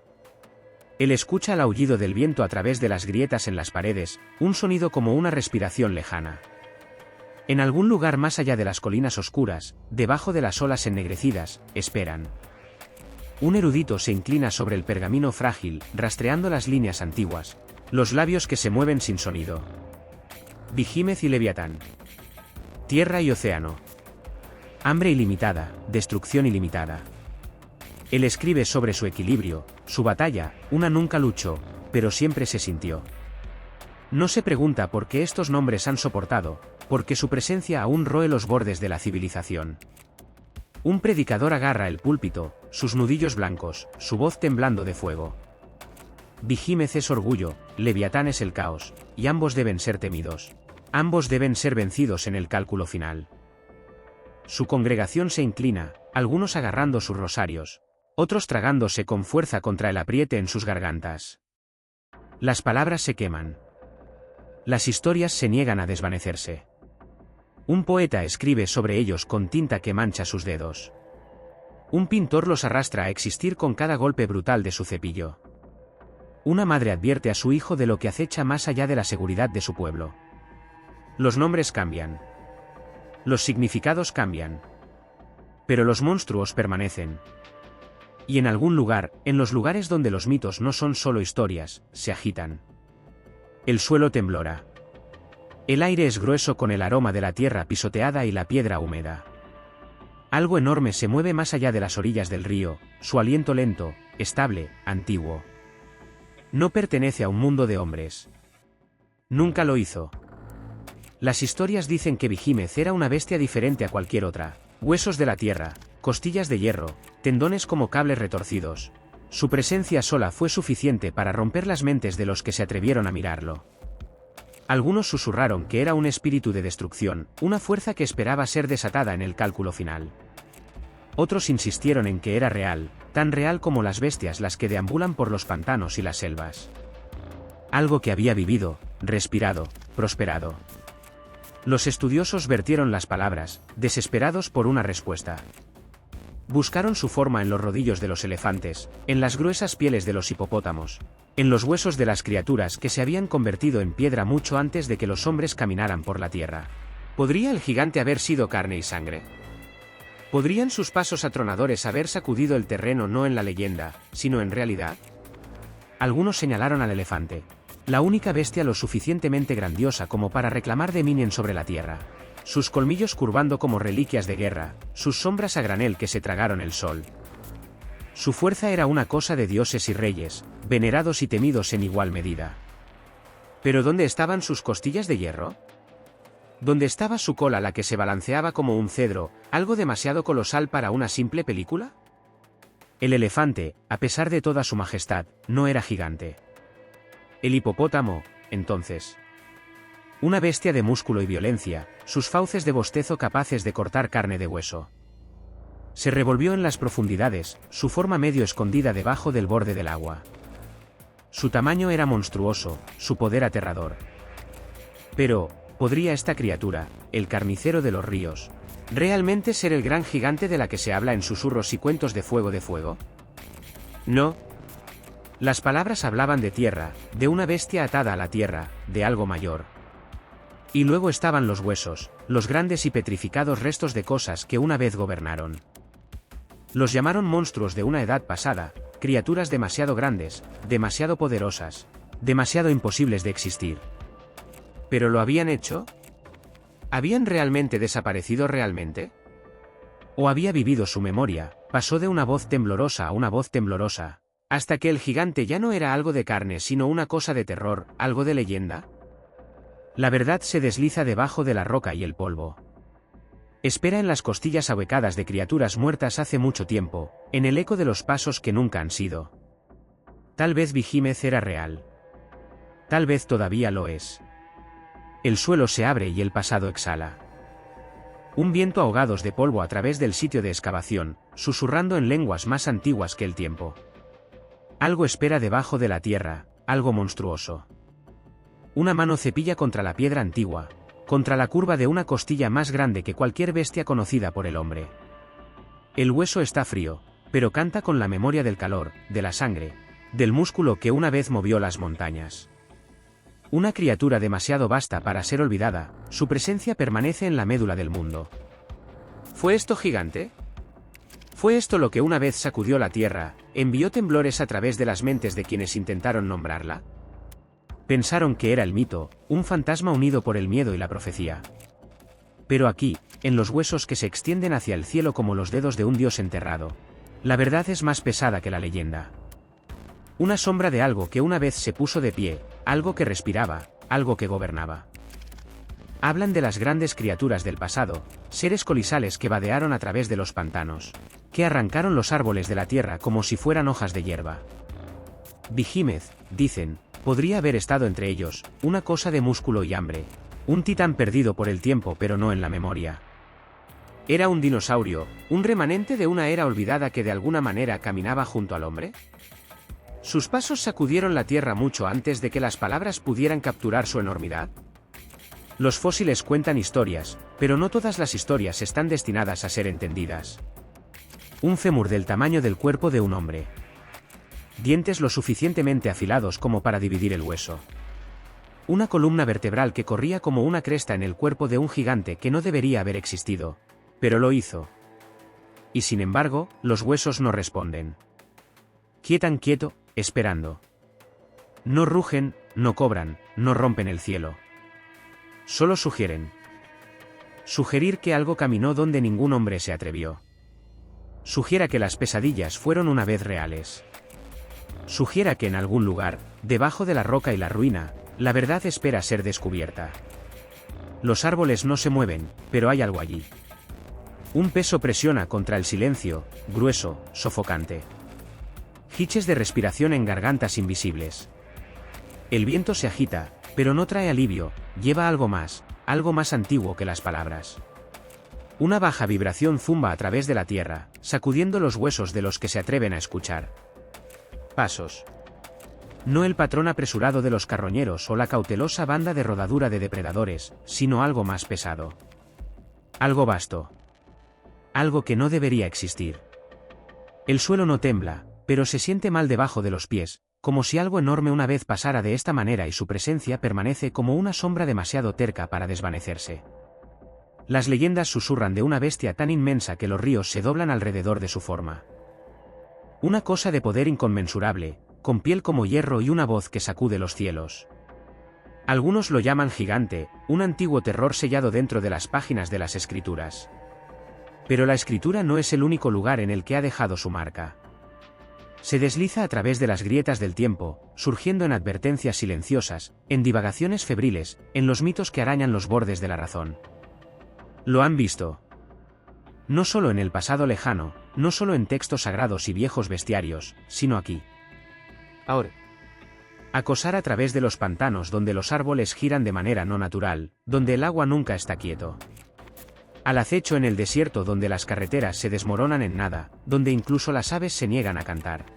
[SPEAKER 1] Él escucha el aullido del viento a través de las grietas en las paredes, un sonido como una respiración lejana. En algún lugar más allá de las colinas oscuras, debajo de las olas ennegrecidas, esperan. Un erudito se inclina sobre el pergamino frágil, rastreando las líneas antiguas, los labios que se mueven sin sonido. Behemoth y Leviatán. Tierra y océano. Hambre ilimitada, destrucción ilimitada. Él escribe sobre su equilibrio, su batalla, una nunca luchó, pero siempre se sintió. No se pregunta por qué estos nombres han soportado, porque su presencia aún roe los bordes de la civilización. Un predicador agarra el púlpito, sus nudillos blancos, su voz temblando de fuego. Behemoth es orgullo, Leviatán es el caos, y ambos deben ser temidos. Ambos deben ser vencidos en el cálculo final. Su congregación se inclina, algunos agarrando sus rosarios, otros tragándose con fuerza contra el apriete en sus gargantas. Las palabras se queman. Las historias se niegan a desvanecerse. Un poeta escribe sobre ellos con tinta que mancha sus dedos. Un pintor los arrastra a existir con cada golpe brutal de su cepillo. Una madre advierte a su hijo de lo que acecha más allá de la seguridad de su pueblo. Los nombres cambian. Los significados cambian. Pero los monstruos permanecen. Y en algún lugar, en los lugares donde los mitos no son solo historias, se agitan. El suelo temblora. El aire es grueso con el aroma de la tierra pisoteada y la piedra húmeda. Algo enorme se mueve más allá de las orillas del río, su aliento lento, estable, antiguo. No pertenece a un mundo de hombres. Nunca lo hizo. Las historias dicen que Behemoth era una bestia diferente a cualquier otra. Huesos de la tierra, costillas de hierro, tendones como cables retorcidos. Su presencia sola fue suficiente para romper las mentes de los que se atrevieron a mirarlo. Algunos susurraron que era un espíritu de destrucción, una fuerza que esperaba ser desatada en el cálculo final. Otros insistieron en que era real, tan real como las bestias las que deambulan por los pantanos y las selvas. Algo que había vivido, respirado, prosperado. Los estudiosos vertieron las palabras, desesperados por una respuesta. Buscaron su forma en los rodillos de los elefantes, en las gruesas pieles de los hipopótamos, en los huesos de las criaturas que se habían convertido en piedra mucho antes de que los hombres caminaran por la tierra. ¿Podría el gigante haber sido carne y sangre? ¿Podrían sus pasos atronadores haber sacudido el terreno no en la leyenda, sino en realidad? Algunos señalaron al elefante, la única bestia lo suficientemente grandiosa como para reclamar dominion sobre la tierra. Sus colmillos curvando como reliquias de guerra, sus sombras a granel que se tragaron el sol. Su fuerza era una cosa de dioses y reyes, venerados y temidos en igual medida. ¿Pero dónde estaban sus costillas de hierro? ¿Dónde estaba su cola la que se balanceaba como un cedro, algo demasiado colosal para una simple película? El elefante, a pesar de toda su majestad, no era gigante. El hipopótamo, entonces. Una bestia de músculo y violencia, sus fauces de bostezo capaces de cortar carne de hueso. Se revolvió en las profundidades, su forma medio escondida debajo del borde del agua. Su tamaño era monstruoso, su poder aterrador. Pero, ¿podría esta criatura, el carnicero de los ríos, realmente ser el gran gigante de la que se habla en susurros y cuentos de fuego? No. Las palabras hablaban de tierra, de una bestia atada a la tierra, de algo mayor. Y luego estaban los huesos, los grandes y petrificados restos de cosas que una vez gobernaron. Los llamaron monstruos de una edad pasada, criaturas demasiado grandes, demasiado poderosas, demasiado imposibles de existir. ¿Pero lo habían hecho? ¿Habían realmente desaparecido realmente? ¿O había vivido su memoria, pasó de una voz temblorosa a una voz temblorosa, hasta que el gigante ya no era algo de carne sino una cosa de terror, algo de leyenda? La verdad se desliza debajo de la roca y el polvo. Espera en las costillas ahuecadas de criaturas muertas hace mucho tiempo, en el eco de los pasos que nunca han sido. Tal vez Behemoth era real. Tal vez todavía lo es. El suelo se abre y el pasado exhala. Un viento ahogados de polvo a través del sitio de excavación, susurrando en lenguas más antiguas que el tiempo. Algo espera debajo de la tierra, algo monstruoso. Una mano cepilla contra la piedra antigua, contra la curva de una costilla más grande que cualquier bestia conocida por el hombre. El hueso está frío, pero canta con la memoria del calor, de la sangre, del músculo que una vez movió las montañas. Una criatura demasiado vasta para ser olvidada, su presencia permanece en la médula del mundo. ¿Fue esto gigante? ¿Fue esto lo que una vez sacudió la tierra, envió temblores a través de las mentes de quienes intentaron nombrarla? Pensaron que era el mito, un fantasma unido por el miedo y la profecía. Pero aquí, en los huesos que se extienden hacia el cielo como los dedos de un dios enterrado, la verdad es más pesada que la leyenda. Una sombra de algo que una vez se puso de pie, algo que respiraba, algo que gobernaba. Hablan de las grandes criaturas del pasado, seres colisales que vadearon a través de los pantanos, que arrancaron los árboles de la tierra como si fueran hojas de hierba. Behemoth, dicen, podría haber estado entre ellos, una cosa de músculo y hambre, un titán perdido por el tiempo pero no en la memoria. ¿Era un dinosaurio, un remanente de una era olvidada que de alguna manera caminaba junto al hombre? ¿Sus pasos sacudieron la tierra mucho antes de que las palabras pudieran capturar su enormidad? Los fósiles cuentan historias, pero no todas las historias están destinadas a ser entendidas. Un fémur del tamaño del cuerpo de un hombre. Dientes lo suficientemente afilados como para dividir el hueso. Una columna vertebral que corría como una cresta en el cuerpo de un gigante que no debería haber existido, pero lo hizo. Y sin embargo, los huesos no responden. Quietan quieto, esperando. No rugen, no cobran, no rompen el cielo. Solo sugieren. Sugerir que algo caminó donde ningún hombre se atrevió. Sugiera que las pesadillas fueron una vez reales. Sugiera que en algún lugar, debajo de la roca y la ruina, la verdad espera ser descubierta. Los árboles no se mueven, pero hay algo allí. Un peso presiona contra el silencio, grueso, sofocante. Hiches de respiración en gargantas invisibles. El viento se agita, pero no trae alivio, lleva algo más antiguo que las palabras. Una baja vibración zumba a través de la tierra, sacudiendo los huesos de los que se atreven a escuchar. Pasos. No el patrón apresurado de los carroñeros o la cautelosa banda de rodadura de depredadores, sino algo más pesado. Algo vasto. Algo que no debería existir. El suelo no tembla, pero se siente mal debajo de los pies, como si algo enorme una vez pasara de esta manera y su presencia permanece como una sombra demasiado terca para desvanecerse. Las leyendas susurran de una bestia tan inmensa que los ríos se doblan alrededor de su forma. Una cosa de poder inconmensurable, con piel como hierro y una voz que sacude los cielos. Algunos lo llaman gigante, un antiguo terror sellado dentro de las páginas de las escrituras. Pero la escritura no es el único lugar en el que ha dejado su marca. Se desliza a través de las grietas del tiempo, surgiendo en advertencias silenciosas, en divagaciones febriles, en los mitos que arañan los bordes de la razón. Lo han visto. No solo en el pasado lejano, no solo en textos sagrados y viejos bestiarios, sino aquí. Ahora. Acosar a través de los pantanos donde los árboles giran de manera no natural, donde el agua nunca está quieto. Al acecho en el desierto donde las carreteras se desmoronan en nada, donde incluso las aves se niegan a cantar.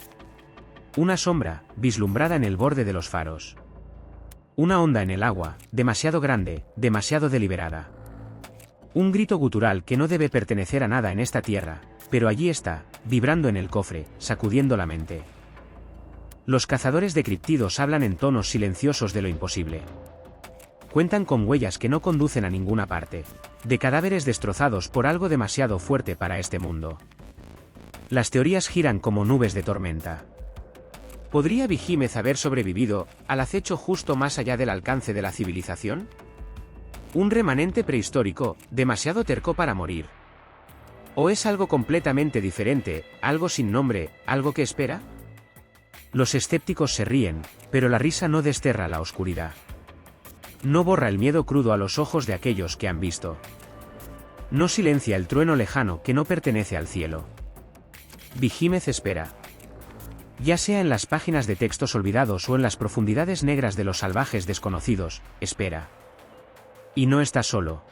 [SPEAKER 1] Una sombra, vislumbrada en el borde de los faros. Una onda en el agua, demasiado grande, demasiado deliberada. Un grito gutural que no debe pertenecer a nada en esta tierra, pero allí está, vibrando en el cofre, sacudiendo la mente. Los cazadores de criptidos hablan en tonos silenciosos de lo imposible. Cuentan con huellas que no conducen a ninguna parte, de cadáveres destrozados por algo demasiado fuerte para este mundo. Las teorías giran como nubes de tormenta. ¿Podría Behemoth haber sobrevivido al acecho justo más allá del alcance de la civilización? ¿Un remanente prehistórico, demasiado terco para morir? ¿O es algo completamente diferente, algo sin nombre, algo que espera? Los escépticos se ríen, pero la risa no desterra la oscuridad. No borra el miedo crudo a los ojos de aquellos que han visto. No silencia el trueno lejano que no pertenece al cielo. Behemoth espera. Ya sea en las páginas de textos olvidados o en las profundidades negras de los salvajes desconocidos, espera. Y no está solo.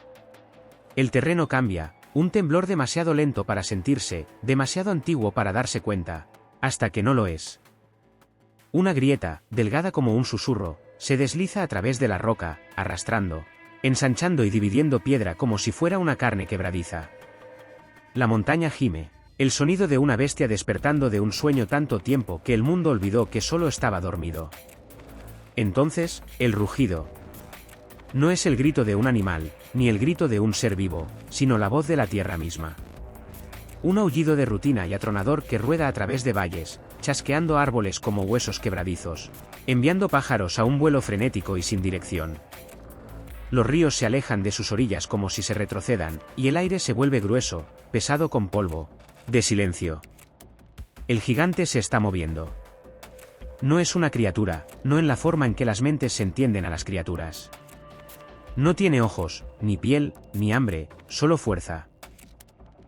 [SPEAKER 1] El terreno cambia, un temblor demasiado lento para sentirse, demasiado antiguo para darse cuenta, hasta que no lo es. Una grieta, delgada como un susurro, se desliza a través de la roca, arrastrando, ensanchando y dividiendo piedra como si fuera una carne quebradiza. La montaña gime, el sonido de una bestia despertando de un sueño tanto tiempo que el mundo olvidó que solo estaba dormido. Entonces, el rugido. No es el grito de un animal, ni el grito de un ser vivo, sino la voz de la tierra misma. Un aullido de rutina y atronador que rueda a través de valles, chasqueando árboles como huesos quebradizos, enviando pájaros a un vuelo frenético y sin dirección. Los ríos se alejan de sus orillas como si se retrocedan, y el aire se vuelve grueso, pesado con polvo, de silencio. El gigante se está moviendo. No es una criatura, no en la forma en que las mentes se entienden a las criaturas. No tiene ojos, ni piel, ni hambre, solo fuerza.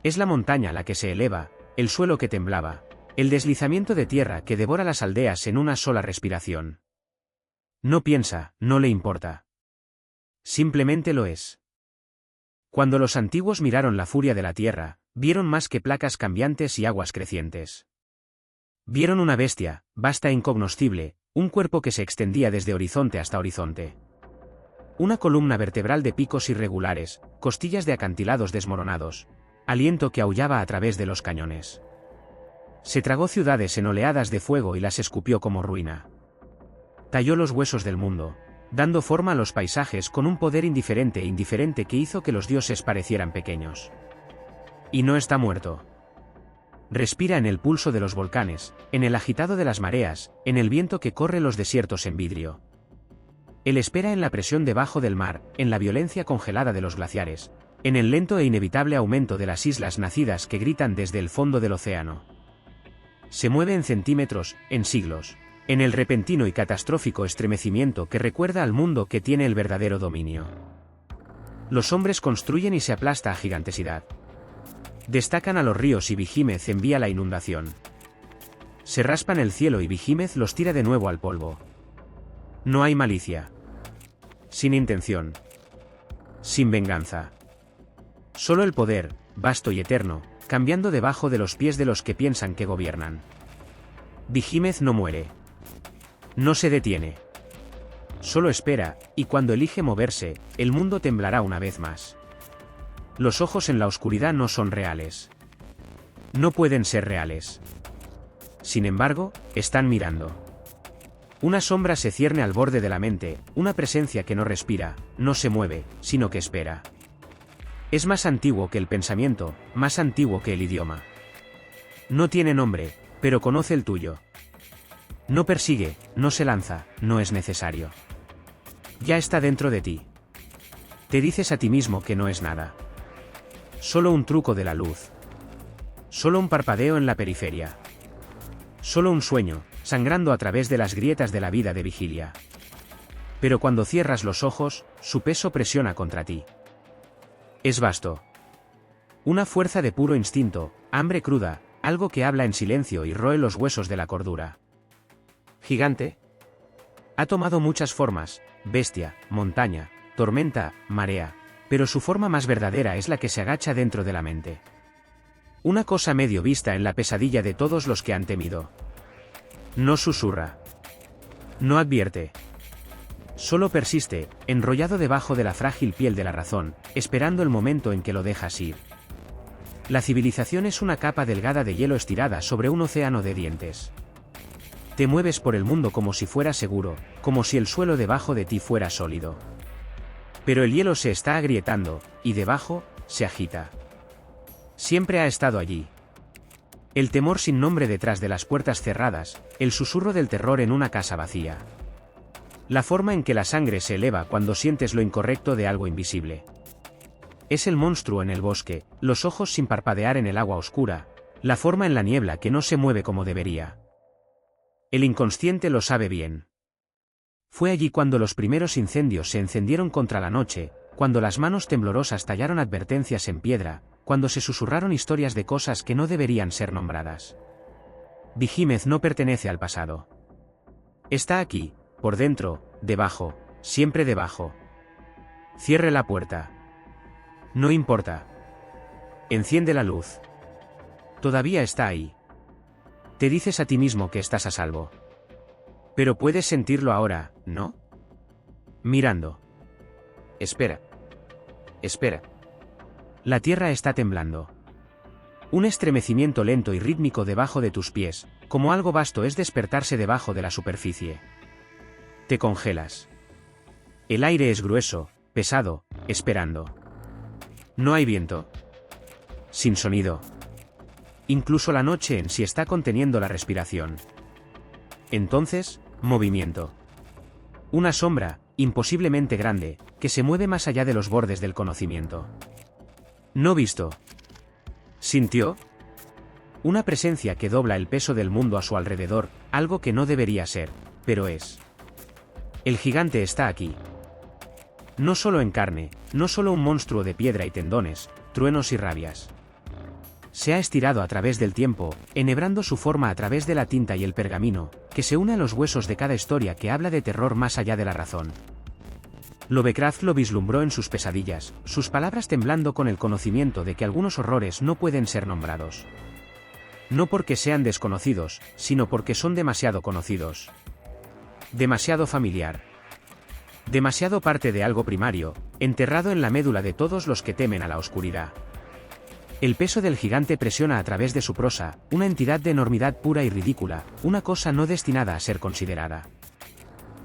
[SPEAKER 1] Es la montaña la que se eleva, el suelo que temblaba, el deslizamiento de tierra que devora las aldeas en una sola respiración. No piensa, no le importa. Simplemente lo es. Cuando los antiguos miraron la furia de la tierra, vieron más que placas cambiantes y aguas crecientes. Vieron una bestia, vasta e incognoscible, un cuerpo que se extendía desde horizonte hasta horizonte. Una columna vertebral de picos irregulares, costillas de acantilados desmoronados, aliento que aullaba a través de los cañones. Se tragó ciudades en oleadas de fuego y las escupió como ruina. Talló los huesos del mundo, dando forma a los paisajes con un poder indiferente e indiferente que hizo que los dioses parecieran pequeños. Y no está muerto. Respira en el pulso de los volcanes, en el agitado de las mareas, en el viento que corre los desiertos en vidrio. Él espera en la presión debajo del mar, en la violencia congelada de los glaciares, en el lento e inevitable aumento de las islas nacidas que gritan desde el fondo del océano. Se mueve en centímetros, en siglos, en el repentino y catastrófico estremecimiento que recuerda al mundo que tiene el verdadero dominio. Los hombres construyen y se aplasta a gigantesidad. Destacan a los ríos y Behemoth envía la inundación. Se raspan el cielo y Behemoth los tira de nuevo al polvo. No hay malicia. Sin intención. Sin venganza. Solo el poder, vasto y eterno, cambiando debajo de los pies de los que piensan que gobiernan. Behemoth no muere. No se detiene. Solo espera, y cuando elige moverse, el mundo temblará una vez más. Los ojos en la oscuridad no son reales. No pueden ser reales. Sin embargo, están mirando. Una sombra se cierne al borde de la mente, una presencia que no respira, no se mueve, sino que espera. Es más antiguo que el pensamiento, más antiguo que el idioma. No tiene nombre, pero conoce el tuyo. No persigue, no se lanza, no es necesario. Ya está dentro de ti. Te dices a ti mismo que no es nada. Solo un truco de la luz. Solo un parpadeo en la periferia. Solo un sueño, sangrando a través de las grietas de la vida de vigilia. Pero cuando cierras los ojos, su peso presiona contra ti. Es vasto. Una fuerza de puro instinto, hambre cruda, algo que habla en silencio y roe los huesos de la cordura. ¿Gigante? Ha tomado muchas formas: bestia, montaña, tormenta, marea, pero su forma más verdadera es la que se agacha dentro de la mente. Una cosa medio vista en la pesadilla de todos los que han temido. No susurra. No advierte. Solo persiste, enrollado debajo de la frágil piel de la razón, esperando el momento en que lo dejas ir. La civilización es una capa delgada de hielo estirada sobre un océano de dientes. Te mueves por el mundo como si fuera seguro, como si el suelo debajo de ti fuera sólido. Pero el hielo se está agrietando, y debajo, se agita. Siempre ha estado allí. El temor sin nombre detrás de las puertas cerradas, el susurro del terror en una casa vacía. La forma en que la sangre se eleva cuando sientes lo incorrecto de algo invisible. Es el monstruo en el bosque, los ojos sin parpadear en el agua oscura, la forma en la niebla que no se mueve como debería. El inconsciente lo sabe bien. Fue allí cuando los primeros incendios se encendieron contra la noche, cuando las manos temblorosas tallaron advertencias en piedra, cuando se susurraron historias de cosas que no deberían ser nombradas. Behemoth no pertenece al pasado. Está aquí, por dentro, debajo, siempre debajo. Cierre la puerta. No importa. Enciende la luz. Todavía está ahí. Te dices a ti mismo que estás a salvo. Pero puedes sentirlo ahora, ¿no? Mirando. Espera. Espera. La tierra está temblando. Un estremecimiento lento y rítmico debajo de tus pies, como algo vasto es despertarse debajo de la superficie. Te congelas. El aire es grueso, pesado, esperando. No hay viento. Sin sonido. Incluso la noche en sí está conteniendo la respiración. Entonces, movimiento. Una sombra, imposiblemente grande, que se mueve más allá de los bordes del conocimiento. No visto. ¿Sintió? Una presencia que dobla el peso del mundo a su alrededor, algo que no debería ser, pero es. El gigante está aquí. No solo en carne, no solo un monstruo de piedra y tendones, truenos y rabias. Se ha estirado a través del tiempo, enhebrando su forma a través de la tinta y el pergamino, que se une a los huesos de cada historia que habla de terror más allá de la razón. Lovecraft lo vislumbró en sus pesadillas, sus palabras temblando con el conocimiento de que algunos horrores no pueden ser nombrados. No porque sean desconocidos, sino porque son demasiado conocidos. Demasiado familiar. Demasiado parte de algo primario, enterrado en la médula de todos los que temen a la oscuridad. El peso del gigante presiona a través de su prosa, una entidad de enormidad pura y ridícula, una cosa no destinada a ser considerada.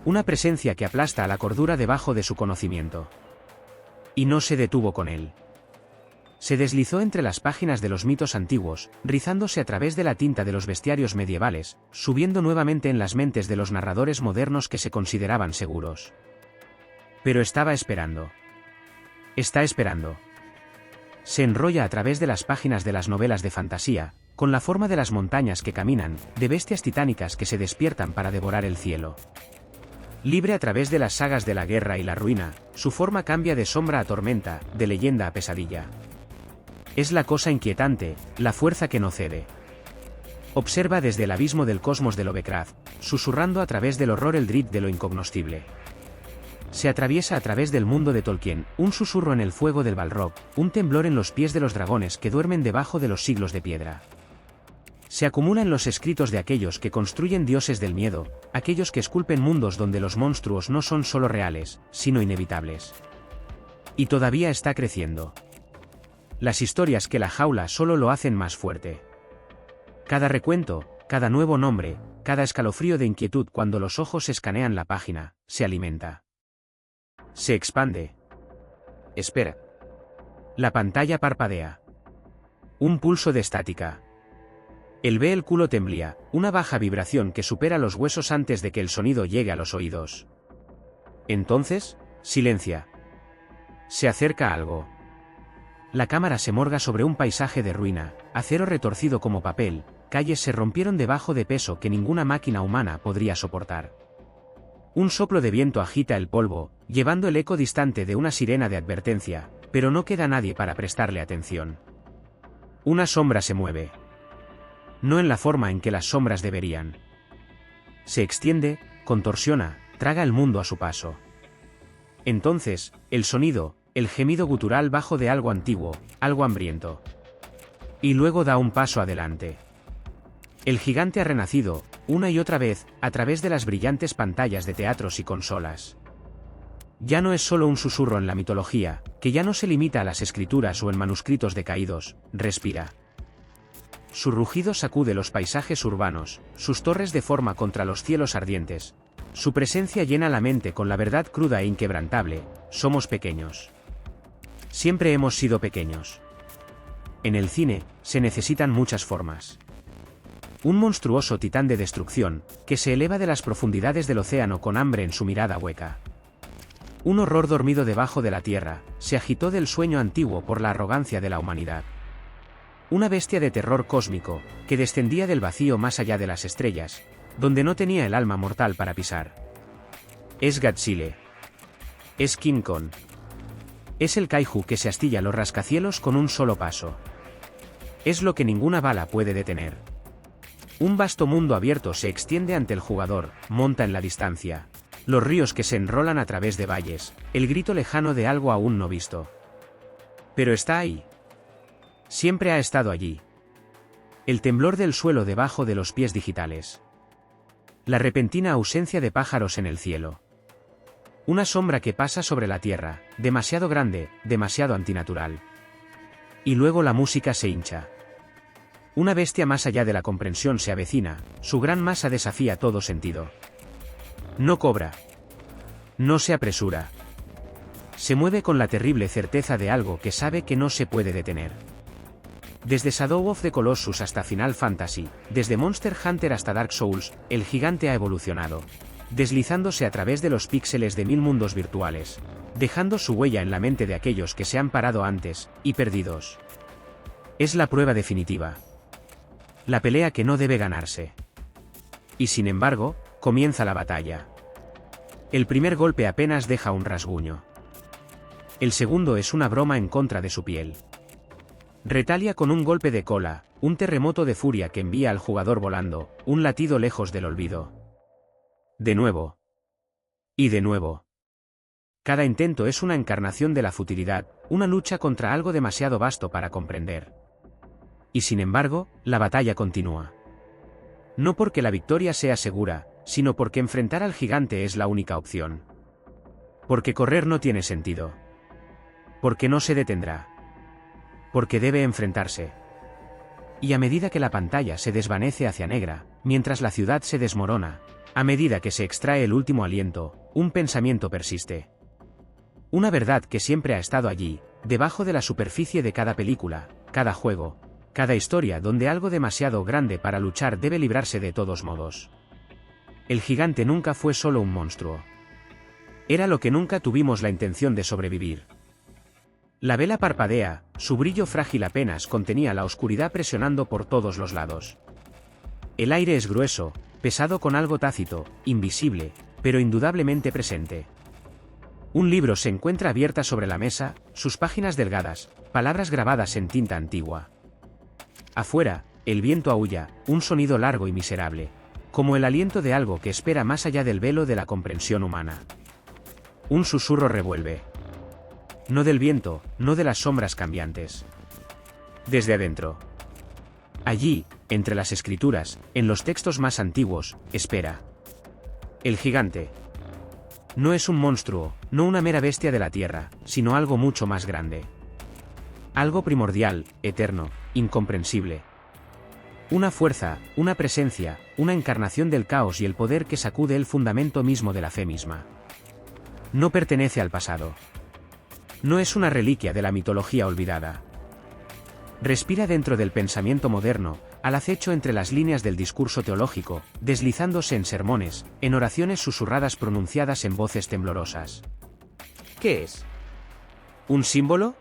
[SPEAKER 1] Una presencia que aplasta a la cordura debajo de su conocimiento. Y no se detuvo con él. Se deslizó entre las páginas de los mitos antiguos, rizándose a través de la tinta de los bestiarios medievales, subiendo nuevamente en las mentes de los narradores modernos que se consideraban seguros. Pero estaba esperando. Está esperando. Se enrolla a través de las páginas de las novelas de fantasía, con la forma de las montañas que caminan, de bestias titánicas que se despiertan para devorar el cielo. Libre a través de las sagas de la guerra y la ruina, su forma cambia de sombra a tormenta, de leyenda a pesadilla. Es la cosa inquietante, la fuerza que no cede. Observa desde el abismo del cosmos de Lovecraft, susurrando a través del horror el drip de lo incognoscible. Se atraviesa a través del mundo de Tolkien, un susurro en el fuego del Balrog, un temblor en los pies de los dragones que duermen debajo de los siglos de piedra. Se acumula en los escritos de aquellos que construyen dioses del miedo, aquellos que esculpen mundos donde los monstruos no son solo reales, sino inevitables. Y todavía está creciendo. Las historias que la jaula solo lo hacen más fuerte. Cada recuento, cada nuevo nombre, cada escalofrío de inquietud cuando los ojos escanean la página, se alimenta. Se expande. Espera. La pantalla parpadea. Un pulso de estática. El culo temblía, una baja vibración que supera los huesos antes de que el sonido llegue a los oídos. Entonces, silencia. Se acerca algo. La cámara se morga sobre un paisaje de ruina, acero retorcido como papel, calles se rompieron debajo de peso que ninguna máquina humana podría soportar. Un soplo de viento agita el polvo, llevando el eco distante de una sirena de advertencia, pero no queda nadie para prestarle atención. Una sombra se mueve. No en la forma en que las sombras deberían. Se extiende, contorsiona, traga el mundo a su paso. Entonces, el sonido, el gemido gutural bajo de algo antiguo, algo hambriento. Y luego da un paso adelante. El gigante ha renacido, una y otra vez, a través de las brillantes pantallas de teatros y consolas. Ya no es solo un susurro en la mitología, que ya no se limita a las escrituras o en manuscritos decaídos, respira. Su rugido sacude los paisajes urbanos, sus torres deforma contra los cielos ardientes. Su presencia llena la mente con la verdad cruda e inquebrantable: somos pequeños. Siempre hemos sido pequeños. En el cine, se necesitan muchas formas. Un monstruoso titán de destrucción, que se eleva de las profundidades del océano con hambre en su mirada hueca. Un horror dormido debajo de la tierra, se agitó del sueño antiguo por la arrogancia de la humanidad. Una bestia de terror cósmico, que descendía del vacío más allá de las estrellas, donde no tenía el alma mortal para pisar. Es Godzilla. Es King Kong. Es el kaiju que se astilla los rascacielos con un solo paso. Es lo que ninguna bala puede detener. Un vasto mundo abierto se extiende ante el jugador, monta en la distancia. Los ríos que se enrolan a través de valles, el grito lejano de algo aún no visto. Pero está ahí. Siempre ha estado allí. El temblor del suelo debajo de los pies digitales. La repentina ausencia de pájaros en el cielo. Una sombra que pasa sobre la tierra, demasiado grande, demasiado antinatural. Y luego la música se hincha. Una bestia más allá de la comprensión se avecina, su gran masa desafía todo sentido. No cobra. No se apresura. Se mueve con la terrible certeza de algo que sabe que no se puede detener. Desde Shadow of the Colossus hasta Final Fantasy, desde Monster Hunter hasta Dark Souls, el gigante ha evolucionado, deslizándose a través de los píxeles de 1000 mundos virtuales, dejando su huella en la mente de aquellos que se han parado antes, y perdidos. Es la prueba definitiva. La pelea que no debe ganarse. Y sin embargo, comienza la batalla. El primer golpe apenas deja un rasguño. El segundo es una broma en contra de su piel. Retalia con un golpe de cola, un terremoto de furia que envía al jugador volando, un latido lejos del olvido. De nuevo. Y de nuevo. Cada intento es una encarnación de la futilidad, una lucha contra algo demasiado vasto para comprender. Y sin embargo, la batalla continúa. No porque la victoria sea segura, sino porque enfrentar al gigante es la única opción. Porque correr no tiene sentido. Porque no se detendrá. Porque debe enfrentarse. Y a medida que la pantalla se desvanece hacia negra, mientras la ciudad se desmorona, a medida que se extrae el último aliento, un pensamiento persiste. Una verdad que siempre ha estado allí, debajo de la superficie de cada película, cada juego, cada historia donde algo demasiado grande para luchar debe librarse de todos modos. El gigante nunca fue solo un monstruo. Era lo que nunca tuvimos la intención de sobrevivir. La vela parpadea, su brillo frágil apenas contenía la oscuridad presionando por todos los lados. El aire es grueso, pesado con algo tácito, invisible, pero indudablemente presente. Un libro se encuentra abierta sobre la mesa, sus páginas delgadas, palabras grabadas en tinta antigua. Afuera, el viento aúlla, un sonido largo y miserable, como el aliento de algo que espera más allá del velo de la comprensión humana. Un susurro revuelve. No del viento, no de las sombras cambiantes. Desde adentro. Allí, entre las escrituras, en los textos más antiguos, espera. El gigante. No es un monstruo, no una mera bestia de la tierra, sino algo mucho más grande. Algo primordial, eterno, incomprensible. Una fuerza, una presencia, una encarnación del caos y el poder que sacude el fundamento mismo de la fe misma. No pertenece al pasado. No es una reliquia de la mitología olvidada. Respira dentro del pensamiento moderno, al acecho entre las líneas del discurso teológico, deslizándose en sermones, en oraciones susurradas pronunciadas en voces temblorosas. ¿Qué es? ¿Un símbolo?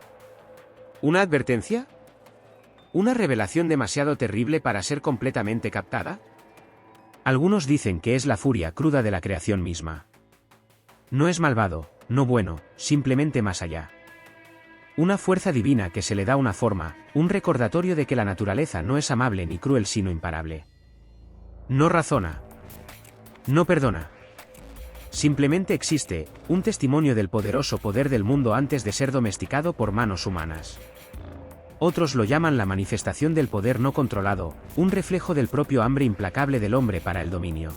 [SPEAKER 1] ¿Una advertencia? ¿Una revelación demasiado terrible para ser completamente captada? Algunos dicen que es la furia cruda de la creación misma. No es malvado, no bueno, simplemente más allá. Una fuerza divina que se le da una forma, un recordatorio de que la naturaleza no es amable ni cruel sino imparable. No razona. No perdona. Simplemente existe, un testimonio del poderoso poder del mundo antes de ser domesticado por manos humanas. Otros lo llaman la manifestación del poder no controlado, un reflejo del propio hambre implacable del hombre para el dominio.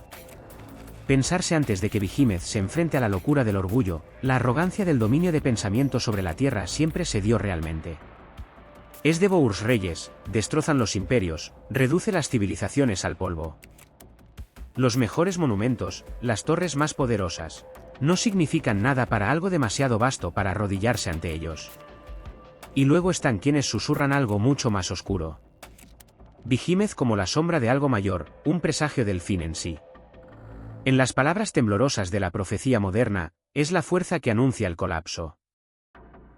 [SPEAKER 1] Pensarse antes de que Behemoth se enfrente a la locura del orgullo, la arrogancia del dominio de pensamiento sobre la tierra siempre se dio realmente. Es devours reyes, destrozan los imperios, reduce las civilizaciones al polvo. Los mejores monumentos, las torres más poderosas, no significan nada para algo demasiado vasto para arrodillarse ante ellos. Y luego están quienes susurran algo mucho más oscuro. Behemoth como la sombra de algo mayor, un presagio del fin en sí. En las palabras temblorosas de la profecía moderna, es la fuerza que anuncia el colapso.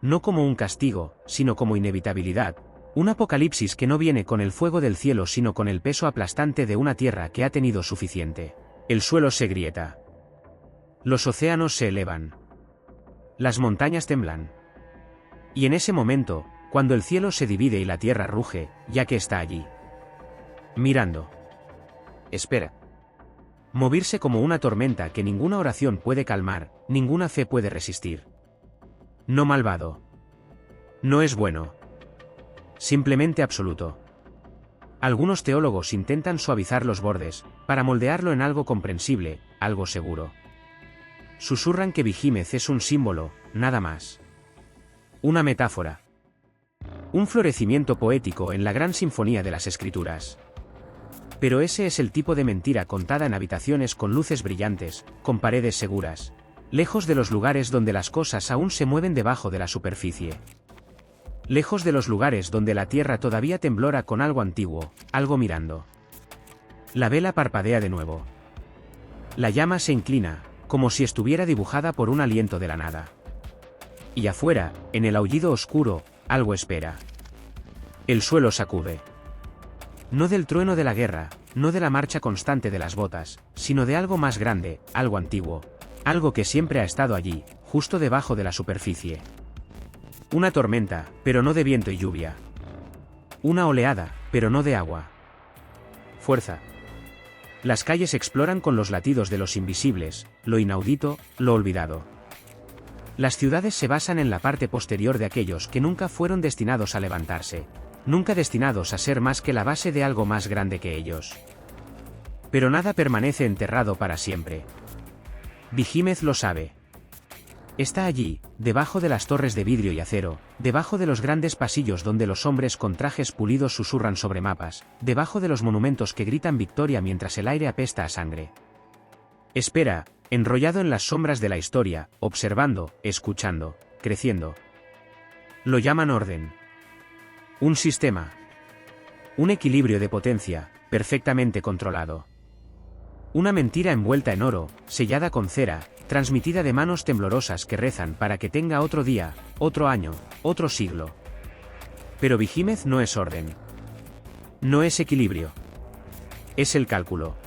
[SPEAKER 1] No como un castigo, sino como inevitabilidad, un apocalipsis que no viene con el fuego del cielo sino con el peso aplastante de una tierra que ha tenido suficiente. El suelo se grieta. Los océanos se elevan. Las montañas temblan. Y en ese momento, cuando el cielo se divide y la tierra ruge, ya que está allí. Mirando. Espera. Moverse como una tormenta que ninguna oración puede calmar, ninguna fe puede resistir. No malvado. No es bueno. Simplemente absoluto. Algunos teólogos intentan suavizar los bordes, para moldearlo en algo comprensible, algo seguro. Susurran que Behemoth es un símbolo, nada más. Una metáfora. Un florecimiento poético en la gran sinfonía de las escrituras. Pero ese es el tipo de mentira contada en habitaciones con luces brillantes, con paredes seguras, lejos de los lugares donde las cosas aún se mueven debajo de la superficie. Lejos de los lugares donde la tierra todavía temblora con algo antiguo, algo mirando. La vela parpadea de nuevo. La llama se inclina, como si estuviera dibujada por un aliento de la nada. Y afuera, en el aullido oscuro, algo espera. El suelo sacude. No del trueno de la guerra, no de la marcha constante de las botas, sino de algo más grande, algo antiguo. Algo que siempre ha estado allí, justo debajo de la superficie. Una tormenta, pero no de viento y lluvia. Una oleada, pero no de agua. Fuerza. Las calles exploran con los latidos de los invisibles, lo inaudito, lo olvidado. Las ciudades se basan en la parte posterior de aquellos que nunca fueron destinados a levantarse. Nunca destinados a ser más que la base de algo más grande que ellos. Pero nada permanece enterrado para siempre. Behemoth lo sabe. Está allí, debajo de las torres de vidrio y acero, debajo de los grandes pasillos donde los hombres con trajes pulidos susurran sobre mapas, debajo de los monumentos que gritan victoria mientras el aire apesta a sangre. Espera, enrollado en las sombras de la historia, observando, escuchando, creciendo. Lo llaman orden. Un sistema. Un equilibrio de potencia, perfectamente controlado. Una mentira envuelta en oro, sellada con cera, transmitida de manos temblorosas que rezan para que tenga otro día, otro año, otro siglo. Pero Behemoth no es orden. No es equilibrio. Es el cálculo.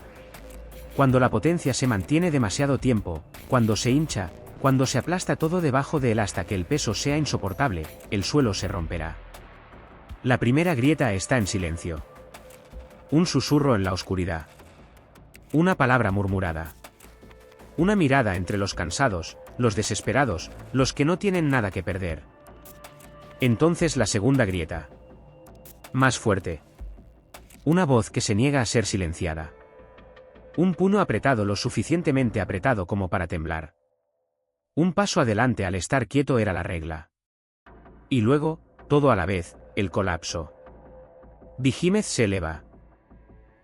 [SPEAKER 1] Cuando la potencia se mantiene demasiado tiempo, cuando se hincha, cuando se aplasta todo debajo de él hasta que el peso sea insoportable, el suelo se romperá. La primera grieta está en silencio. Un susurro en la oscuridad. Una palabra murmurada. Una mirada entre los cansados, los desesperados, los que no tienen nada que perder. Entonces la segunda grieta. Más fuerte. Una voz que se niega a ser silenciada. Un puño apretado lo suficientemente apretado como para temblar. Un paso adelante al estar quieto era la regla. Y luego, todo a la vez, el colapso. Behemoth se eleva.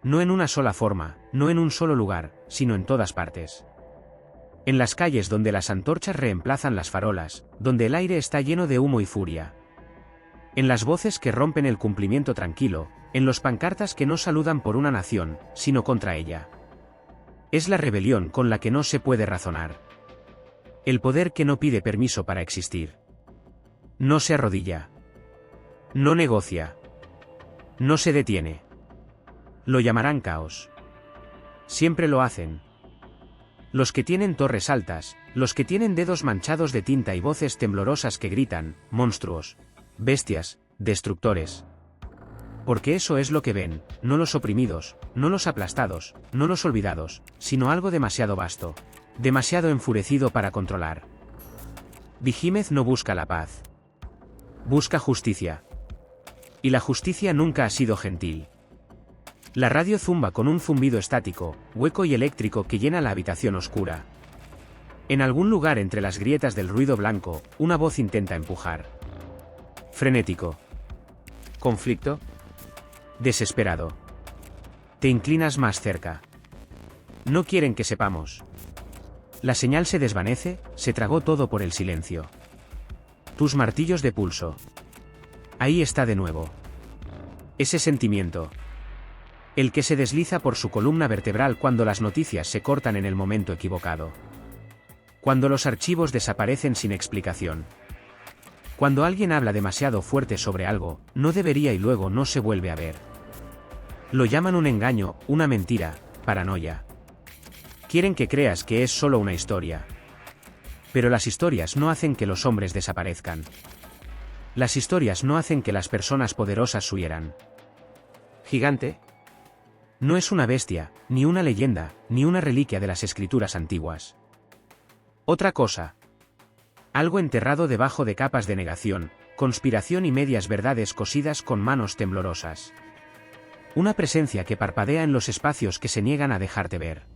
[SPEAKER 1] No en una sola forma, no en un solo lugar, sino en todas partes. En las calles donde las antorchas reemplazan las farolas, donde el aire está lleno de humo y furia. En las voces que rompen el cumplimiento tranquilo, en los pancartas que no saludan por una nación, sino contra ella. Es la rebelión con la que no se puede razonar. El poder que no pide permiso para existir. No se arrodilla. No negocia. No se detiene. Lo llamarán caos. Siempre lo hacen. Los que tienen torres altas, los que tienen dedos manchados de tinta y voces temblorosas que gritan, monstruos, bestias, destructores. Porque eso es lo que ven, no los oprimidos, no los aplastados, no los olvidados, sino algo demasiado vasto, demasiado enfurecido para controlar. Behemoth no busca la paz. Busca justicia. Y la justicia nunca ha sido gentil. La radio zumba con un zumbido estático, hueco y eléctrico que llena la habitación oscura. En algún lugar entre las grietas del ruido blanco, una voz intenta empujar. Frenético. Conflicto. Desesperado. Te inclinas más cerca. No quieren que sepamos. La señal se desvanece, se tragó todo por el silencio. Tus martillos de pulso. Ahí está de nuevo. Ese sentimiento. El que se desliza por su columna vertebral cuando las noticias se cortan en el momento equivocado. Cuando los archivos desaparecen sin explicación. Cuando alguien habla demasiado fuerte sobre algo, no debería y luego no se vuelve a ver. Lo llaman un engaño, una mentira, paranoia. Quieren que creas que es solo una historia. Pero las historias no hacen que los hombres desaparezcan. Las historias no hacen que las personas poderosas huyeran. ¿Gigante? No es una bestia, ni una leyenda, ni una reliquia de las escrituras antiguas. Otra cosa. Algo enterrado debajo de capas de negación, conspiración y medias verdades cosidas con manos temblorosas. Una presencia que parpadea en los espacios que se niegan a dejarte ver.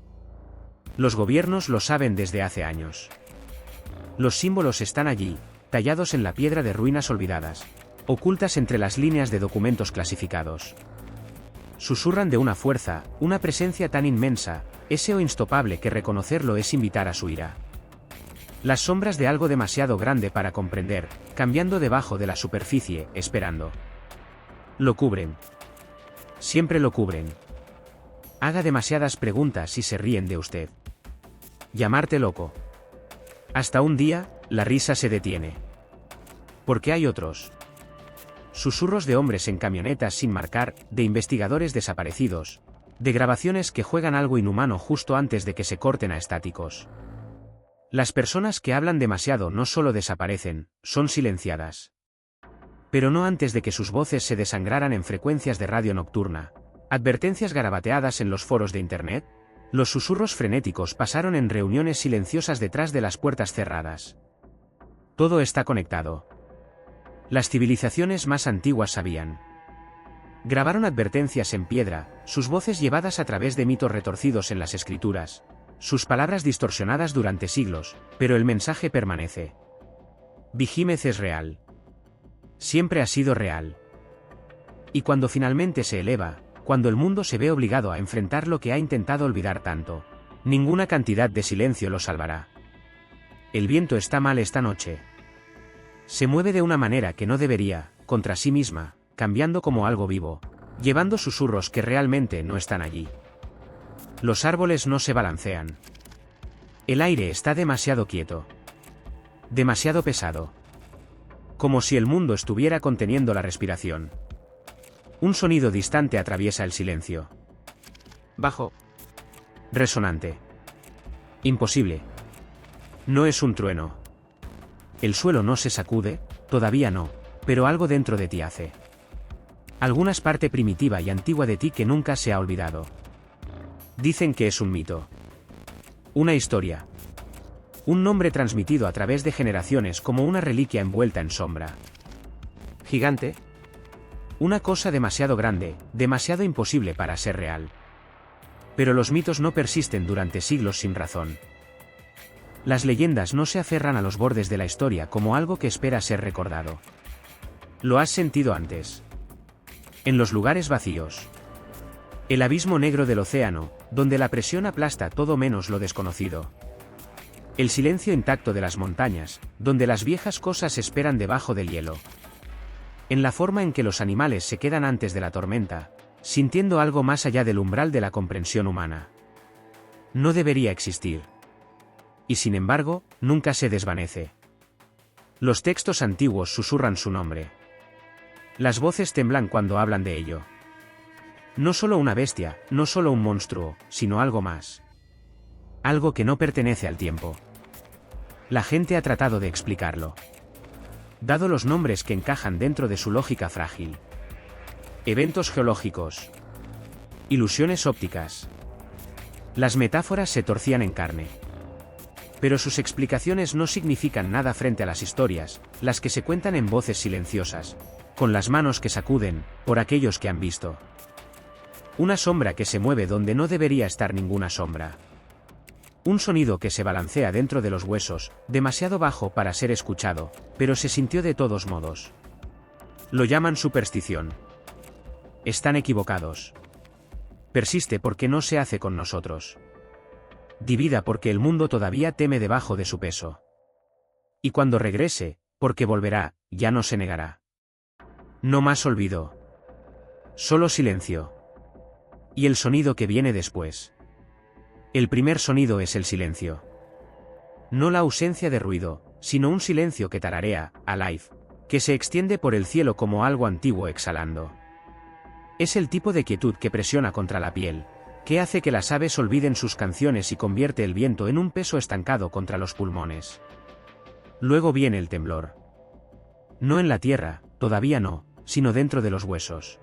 [SPEAKER 1] Los gobiernos lo saben desde hace años. Los símbolos están allí, tallados en la piedra de ruinas olvidadas, ocultas entre las líneas de documentos clasificados. Susurran de una fuerza, una presencia tan inmensa, ese o instopable que reconocerlo es invitar a su ira. Las sombras de algo demasiado grande para comprender, cambiando debajo de la superficie, esperando. Lo cubren. Siempre lo cubren. Haga demasiadas preguntas y se ríen de usted. Llamarte loco. Hasta un día, la risa se detiene. Porque hay otros. Susurros de hombres en camionetas sin marcar, de investigadores desaparecidos, de grabaciones que juegan algo inhumano justo antes de que se corten a estáticos. Las personas que hablan demasiado no solo desaparecen, son silenciadas. Pero no antes de que sus voces se desangraran en frecuencias de radio nocturna, advertencias garabateadas en los foros de Internet. Los susurros frenéticos pasaron en reuniones silenciosas detrás de las puertas cerradas. Todo está conectado. Las civilizaciones más antiguas sabían. Grabaron advertencias en piedra, sus voces llevadas a través de mitos retorcidos en las escrituras, sus palabras distorsionadas durante siglos, pero el mensaje permanece. Behemoth es real. Siempre ha sido real. Y cuando finalmente se eleva, cuando el mundo se ve obligado a enfrentar lo que ha intentado olvidar tanto, ninguna cantidad de silencio lo salvará. El viento está mal esta noche. Se mueve de una manera que no debería, contra sí misma, cambiando como algo vivo, llevando susurros que realmente no están allí. Los árboles no se balancean. El aire está demasiado quieto. Demasiado pesado. Como si el mundo estuviera conteniendo la respiración. Un sonido distante atraviesa el silencio. Bajo. Resonante. Imposible. No es un trueno. El suelo no se sacude, todavía no, pero algo dentro de ti hace. Alguna parte primitiva y antigua de ti que nunca se ha olvidado. Dicen que es un mito. Una historia. Un nombre transmitido a través de generaciones como una reliquia envuelta en sombra. Gigante. Una cosa demasiado grande, demasiado imposible para ser real. Pero los mitos no persisten durante siglos sin razón. Las leyendas no se aferran a los bordes de la historia como algo que espera ser recordado. ¿Lo has sentido antes? En los lugares vacíos. El abismo negro del océano, donde la presión aplasta todo menos lo desconocido. El silencio intacto de las montañas, donde las viejas cosas esperan debajo del hielo. En la forma en que los animales se quedan antes de la tormenta, sintiendo algo más allá del umbral de la comprensión humana. No debería existir. Y sin embargo, nunca se desvanece. Los textos antiguos susurran su nombre. Las voces temblan cuando hablan de ello. No solo una bestia, no solo un monstruo, sino algo más. Algo que no pertenece al tiempo. La gente ha tratado de explicarlo. Dado los nombres que encajan dentro de su lógica frágil. Eventos geológicos. Ilusiones ópticas. Las metáforas se torcían en carne. Pero sus explicaciones no significan nada frente a las historias, las que se cuentan en voces silenciosas, con las manos que sacuden, por aquellos que han visto. Una sombra que se mueve donde no debería estar ninguna sombra. Un sonido que se balancea dentro de los huesos, demasiado bajo para ser escuchado, pero se sintió de todos modos. Lo llaman superstición. Están equivocados. Persiste porque no se hace con nosotros. Divida porque el mundo todavía teme debajo de su peso. Y cuando regrese, porque volverá, ya no se negará. No más olvido. Solo silencio. Y el sonido que viene después. El primer sonido es el silencio. No la ausencia de ruido, sino un silencio que tararea, alive, que se extiende por el cielo como algo antiguo exhalando. Es el tipo de quietud que presiona contra la piel, que hace que las aves olviden sus canciones y convierte el viento en un peso estancado contra los pulmones. Luego viene el temblor. No en la tierra, todavía no, sino dentro de los huesos.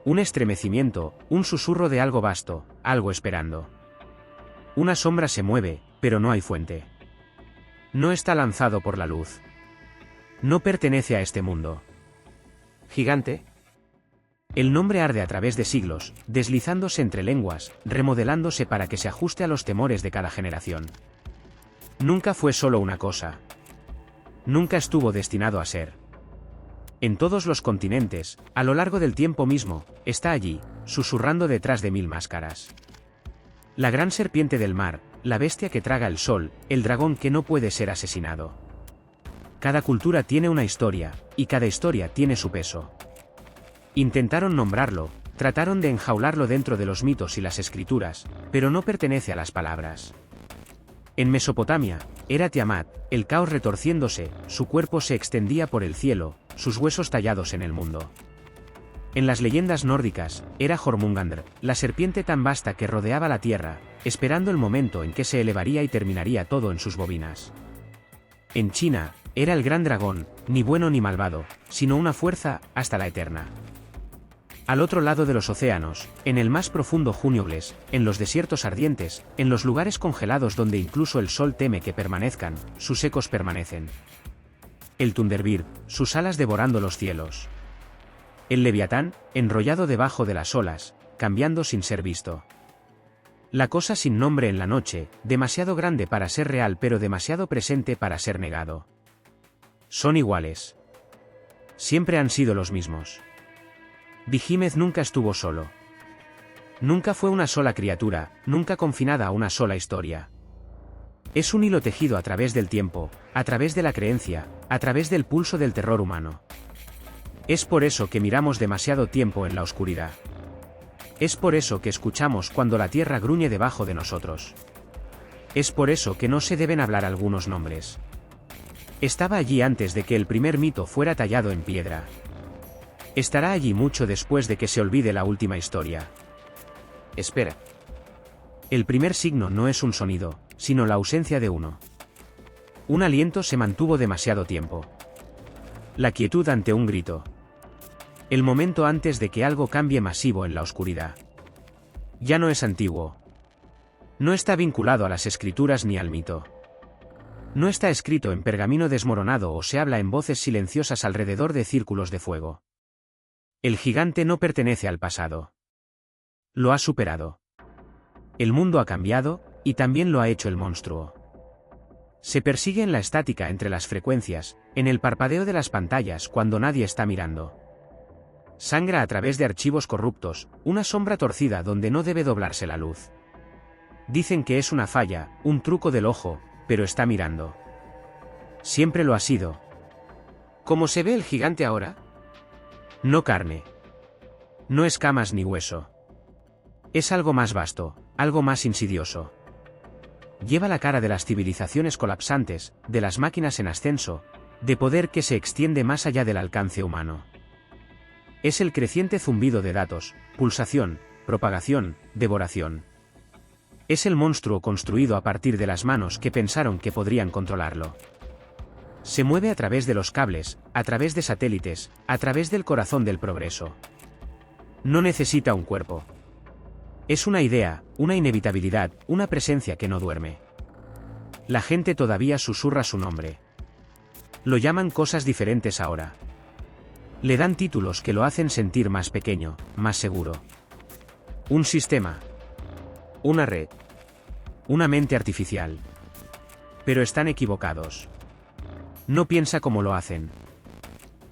[SPEAKER 1] Un estremecimiento, un susurro de algo vasto, algo esperando. Una sombra se mueve, pero no hay fuente. No está lanzado por la luz. No pertenece a este mundo. Gigante. El nombre arde a través de siglos, deslizándose entre lenguas, remodelándose para que se ajuste a los temores de cada generación. Nunca fue solo una cosa. Nunca estuvo destinado a ser. En todos los continentes, a lo largo del tiempo mismo, está allí, susurrando detrás de mil máscaras. La gran serpiente del mar, la bestia que traga el sol, el dragón que no puede ser asesinado. Cada cultura tiene una historia, y cada historia tiene su peso. Intentaron nombrarlo, trataron de enjaularlo dentro de los mitos y las escrituras, pero no pertenece a las palabras. En Mesopotamia, era Tiamat, el caos retorciéndose, su cuerpo se extendía por el cielo, sus huesos tallados en el mundo. En las leyendas nórdicas, era Jormungandr, la serpiente tan vasta que rodeaba la tierra, esperando el momento en que se elevaría y terminaría todo en sus bobinas. En China, era el gran dragón, ni bueno ni malvado, sino una fuerza, hasta la eterna. Al otro lado de los océanos, en el más profundo Juniogles, en los desiertos ardientes, en los lugares congelados donde incluso el sol teme que permanezcan, sus ecos permanecen. El Thunderbird, sus alas devorando los cielos. El Leviatán, enrollado debajo de las olas, cambiando sin ser visto. La cosa sin nombre en la noche, demasiado grande para ser real pero demasiado presente para ser negado. Son iguales. Siempre han sido los mismos. Behemoth nunca estuvo solo. Nunca fue una sola criatura, nunca confinada a una sola historia. Es un hilo tejido a través del tiempo, a través de la creencia, a través del pulso del terror humano. Es por eso que miramos demasiado tiempo en la oscuridad. Es por eso que escuchamos cuando la tierra gruñe debajo de nosotros. Es por eso que no se deben hablar algunos nombres. Estaba allí antes de que el primer mito fuera tallado en piedra. Estará allí mucho después de que se olvide la última historia. Espera. El primer signo no es un sonido, sino la ausencia de uno. Un aliento se mantuvo demasiado tiempo. La quietud ante un grito. El momento antes de que algo cambie masivo en la oscuridad. Ya no es antiguo. No está vinculado a las escrituras ni al mito. No está escrito en pergamino desmoronado o se habla en voces silenciosas alrededor de círculos de fuego. El gigante no pertenece al pasado. Lo ha superado. El mundo ha cambiado, y también lo ha hecho el monstruo. Se persigue en la estática entre las frecuencias, en el parpadeo de las pantallas cuando nadie está mirando. Sangra a través de archivos corruptos, una sombra torcida donde no debe doblarse la luz. Dicen que es una falla, un truco del ojo, pero está mirando. Siempre lo ha sido. ¿Cómo se ve el gigante ahora? No carne. No escamas ni hueso. Es algo más vasto, algo más insidioso. Lleva la cara de las civilizaciones colapsantes, de las máquinas en ascenso, de poder que se extiende más allá del alcance humano. Es el creciente zumbido de datos, pulsación, propagación, devoración. Es el monstruo construido a partir de las manos que pensaron que podrían controlarlo. Se mueve a través de los cables, a través de satélites, a través del corazón del progreso. No necesita un cuerpo. Es una idea, una inevitabilidad, una presencia que no duerme. La gente todavía susurra su nombre. Lo llaman cosas diferentes ahora. Le dan títulos que lo hacen sentir más pequeño, más seguro. Un sistema. Una red. Una mente artificial. Pero están equivocados. No piensa como lo hacen.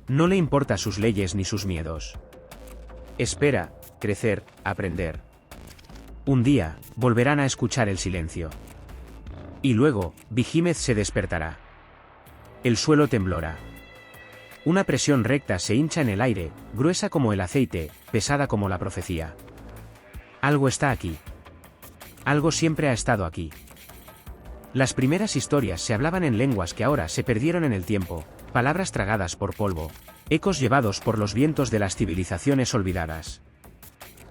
[SPEAKER 1] No le importa sus leyes ni sus miedos. Espera, crecer, aprender. Un día, volverán a escuchar el silencio. Y luego, Behemoth se despertará. El suelo temblorá. Una presión recta se hincha en el aire, gruesa como el aceite, pesada como la profecía. Algo está aquí. Algo siempre ha estado aquí. Las primeras historias se hablaban en lenguas que ahora se perdieron en el tiempo, palabras tragadas por polvo, ecos llevados por los vientos de las civilizaciones olvidadas.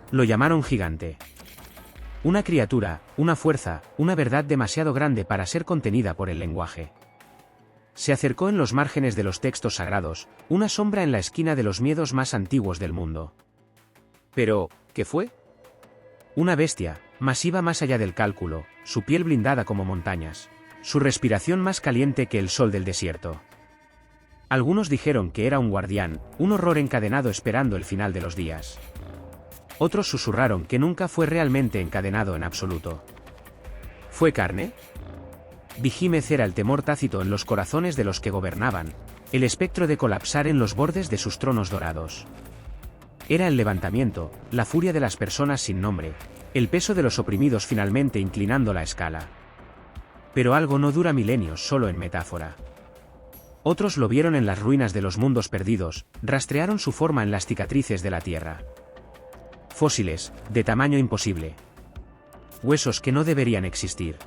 [SPEAKER 1] Lo llamaron gigante. Una criatura, una fuerza, una verdad demasiado grande para ser contenida por el lenguaje. Se acercó en los márgenes de los textos sagrados, una sombra en la esquina de los miedos más antiguos del mundo. Pero, ¿qué fue? Una bestia, masiva más allá del cálculo, su piel blindada como montañas, su respiración más caliente que el sol del desierto. Algunos dijeron que era un guardián, un horror encadenado esperando el final de los días. Otros susurraron que nunca fue realmente encadenado en absoluto. ¿Fue carne? Behemoth era el temor tácito en los corazones de los que gobernaban, el espectro de colapsar en los bordes de sus tronos dorados. Era el levantamiento, la furia de las personas sin nombre, el peso de los oprimidos finalmente inclinando la escala. Pero algo no dura milenios solo en metáfora. Otros lo vieron en las ruinas de los mundos perdidos, rastrearon su forma en las cicatrices de la tierra. Fósiles, de tamaño imposible. Huesos que no deberían existir.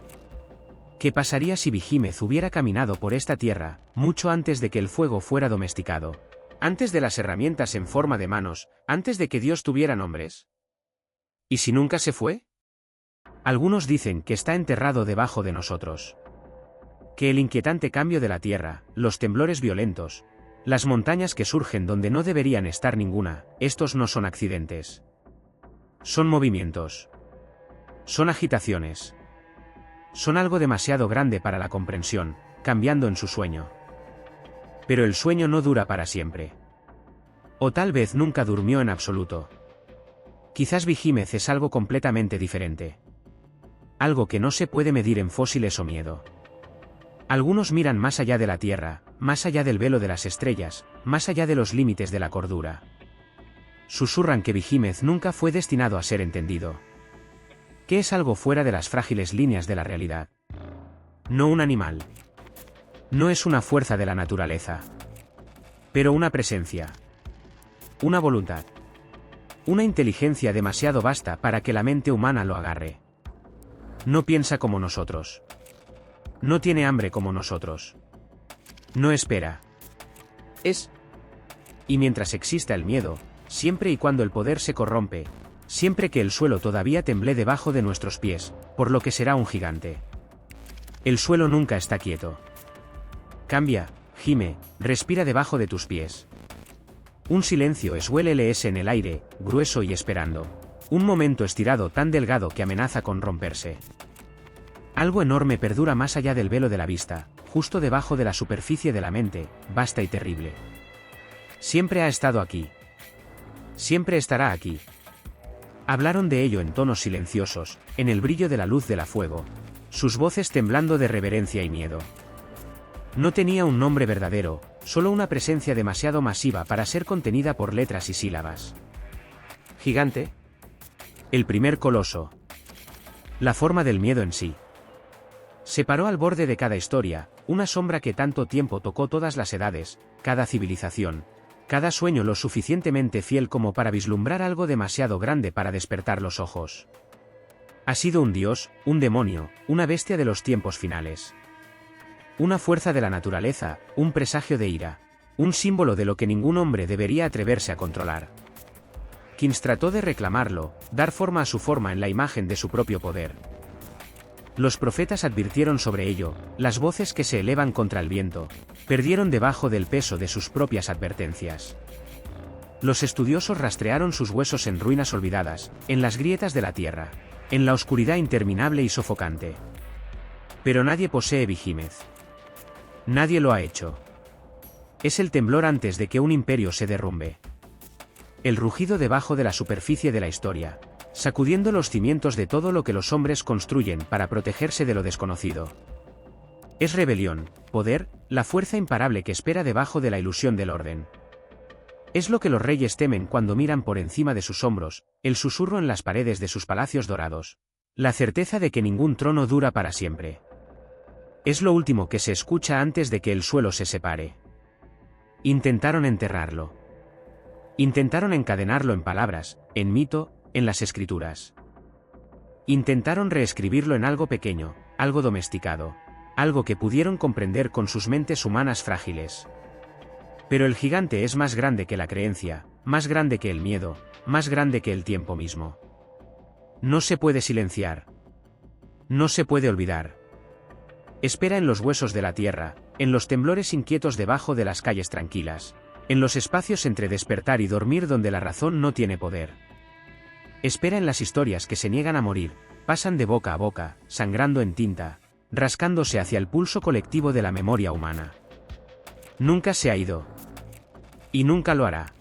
[SPEAKER 1] ¿Qué pasaría si Behemoth hubiera caminado por esta tierra, mucho antes de que el fuego fuera domesticado? Antes de las herramientas en forma de manos, antes de que Dios tuviera nombres. ¿Y si nunca se fue? Algunos dicen que está enterrado debajo de nosotros. Que el inquietante cambio de la tierra, los temblores violentos, las montañas que surgen donde no deberían estar ninguna, estos no son accidentes. Son movimientos. Son agitaciones. Son algo demasiado grande para la comprensión, cambiando en su sueño. Pero el sueño no dura para siempre. O tal vez nunca durmió en absoluto. Quizás Behemoth es algo completamente diferente. Algo que no se puede medir en fósiles o miedo. Algunos miran más allá de la Tierra, más allá del velo de las estrellas, más allá de los límites de la cordura. Susurran que Behemoth nunca fue destinado a ser entendido. Que es algo fuera de las frágiles líneas de la realidad. No un animal. No es una fuerza de la naturaleza. Pero una presencia. Una voluntad. Una inteligencia demasiado vasta para que la mente humana lo agarre. No piensa como nosotros. No tiene hambre como nosotros. No espera. Es. Y mientras exista el miedo, siempre y cuando el poder se corrompe, siempre que el suelo todavía temble debajo de nuestros pies, por lo que será un gigante. El suelo nunca está quieto. Cambia, gime, respira debajo de tus pies. Un silencio es LLS en el aire, grueso y esperando. Un momento estirado tan delgado que amenaza con romperse. Algo enorme perdura más allá del velo de la vista, justo debajo de la superficie de la mente, vasta y terrible. Siempre ha estado aquí. Siempre estará aquí. Hablaron de ello en tonos silenciosos, en el brillo de la luz de la fuego, sus voces temblando de reverencia y miedo. No tenía un nombre verdadero, solo una presencia demasiado masiva para ser contenida por letras y sílabas. ¿Gigante? El primer coloso. La forma del miedo en sí. Se paró al borde de cada historia, una sombra que tanto tiempo tocó todas las edades, cada civilización, cada sueño lo suficientemente fiel como para vislumbrar algo demasiado grande para despertar los ojos. Ha sido un dios, un demonio, una bestia de los tiempos finales. Una fuerza de la naturaleza, un presagio de ira, un símbolo de lo que ningún hombre debería atreverse a controlar. Kings trató de reclamarlo, dar forma a su forma en la imagen de su propio poder. Los profetas advirtieron sobre ello, las voces que se elevan contra el viento, perdieron debajo del peso de sus propias advertencias. Los estudiosos rastrearon sus huesos en ruinas olvidadas, en las grietas de la tierra, en la oscuridad interminable y sofocante. Pero nadie posee Behemoth. Nadie lo ha hecho. Es el temblor antes de que un imperio se derrumbe. El rugido debajo de la superficie de la historia, sacudiendo los cimientos de todo lo que los hombres construyen para protegerse de lo desconocido. Es rebelión, poder, la fuerza imparable que espera debajo de la ilusión del orden. Es lo que los reyes temen cuando miran por encima de sus hombros, el susurro en las paredes de sus palacios dorados. La certeza de que ningún trono dura para siempre. Es lo último que se escucha antes de que el suelo se separe. Intentaron enterrarlo. Intentaron encadenarlo en palabras, en mito, en las escrituras. Intentaron reescribirlo en algo pequeño, algo domesticado, algo que pudieron comprender con sus mentes humanas frágiles. Pero el gigante es más grande que la creencia, más grande que el miedo, más grande que el tiempo mismo. No se puede silenciar. No se puede olvidar. Espera en los huesos de la tierra, en los temblores inquietos debajo de las calles tranquilas, en los espacios entre despertar y dormir donde la razón no tiene poder. Espera en las historias que se niegan a morir, pasan de boca a boca, sangrando en tinta, rascándose hacia el pulso colectivo de la memoria humana. Nunca se ha ido. Y nunca lo hará.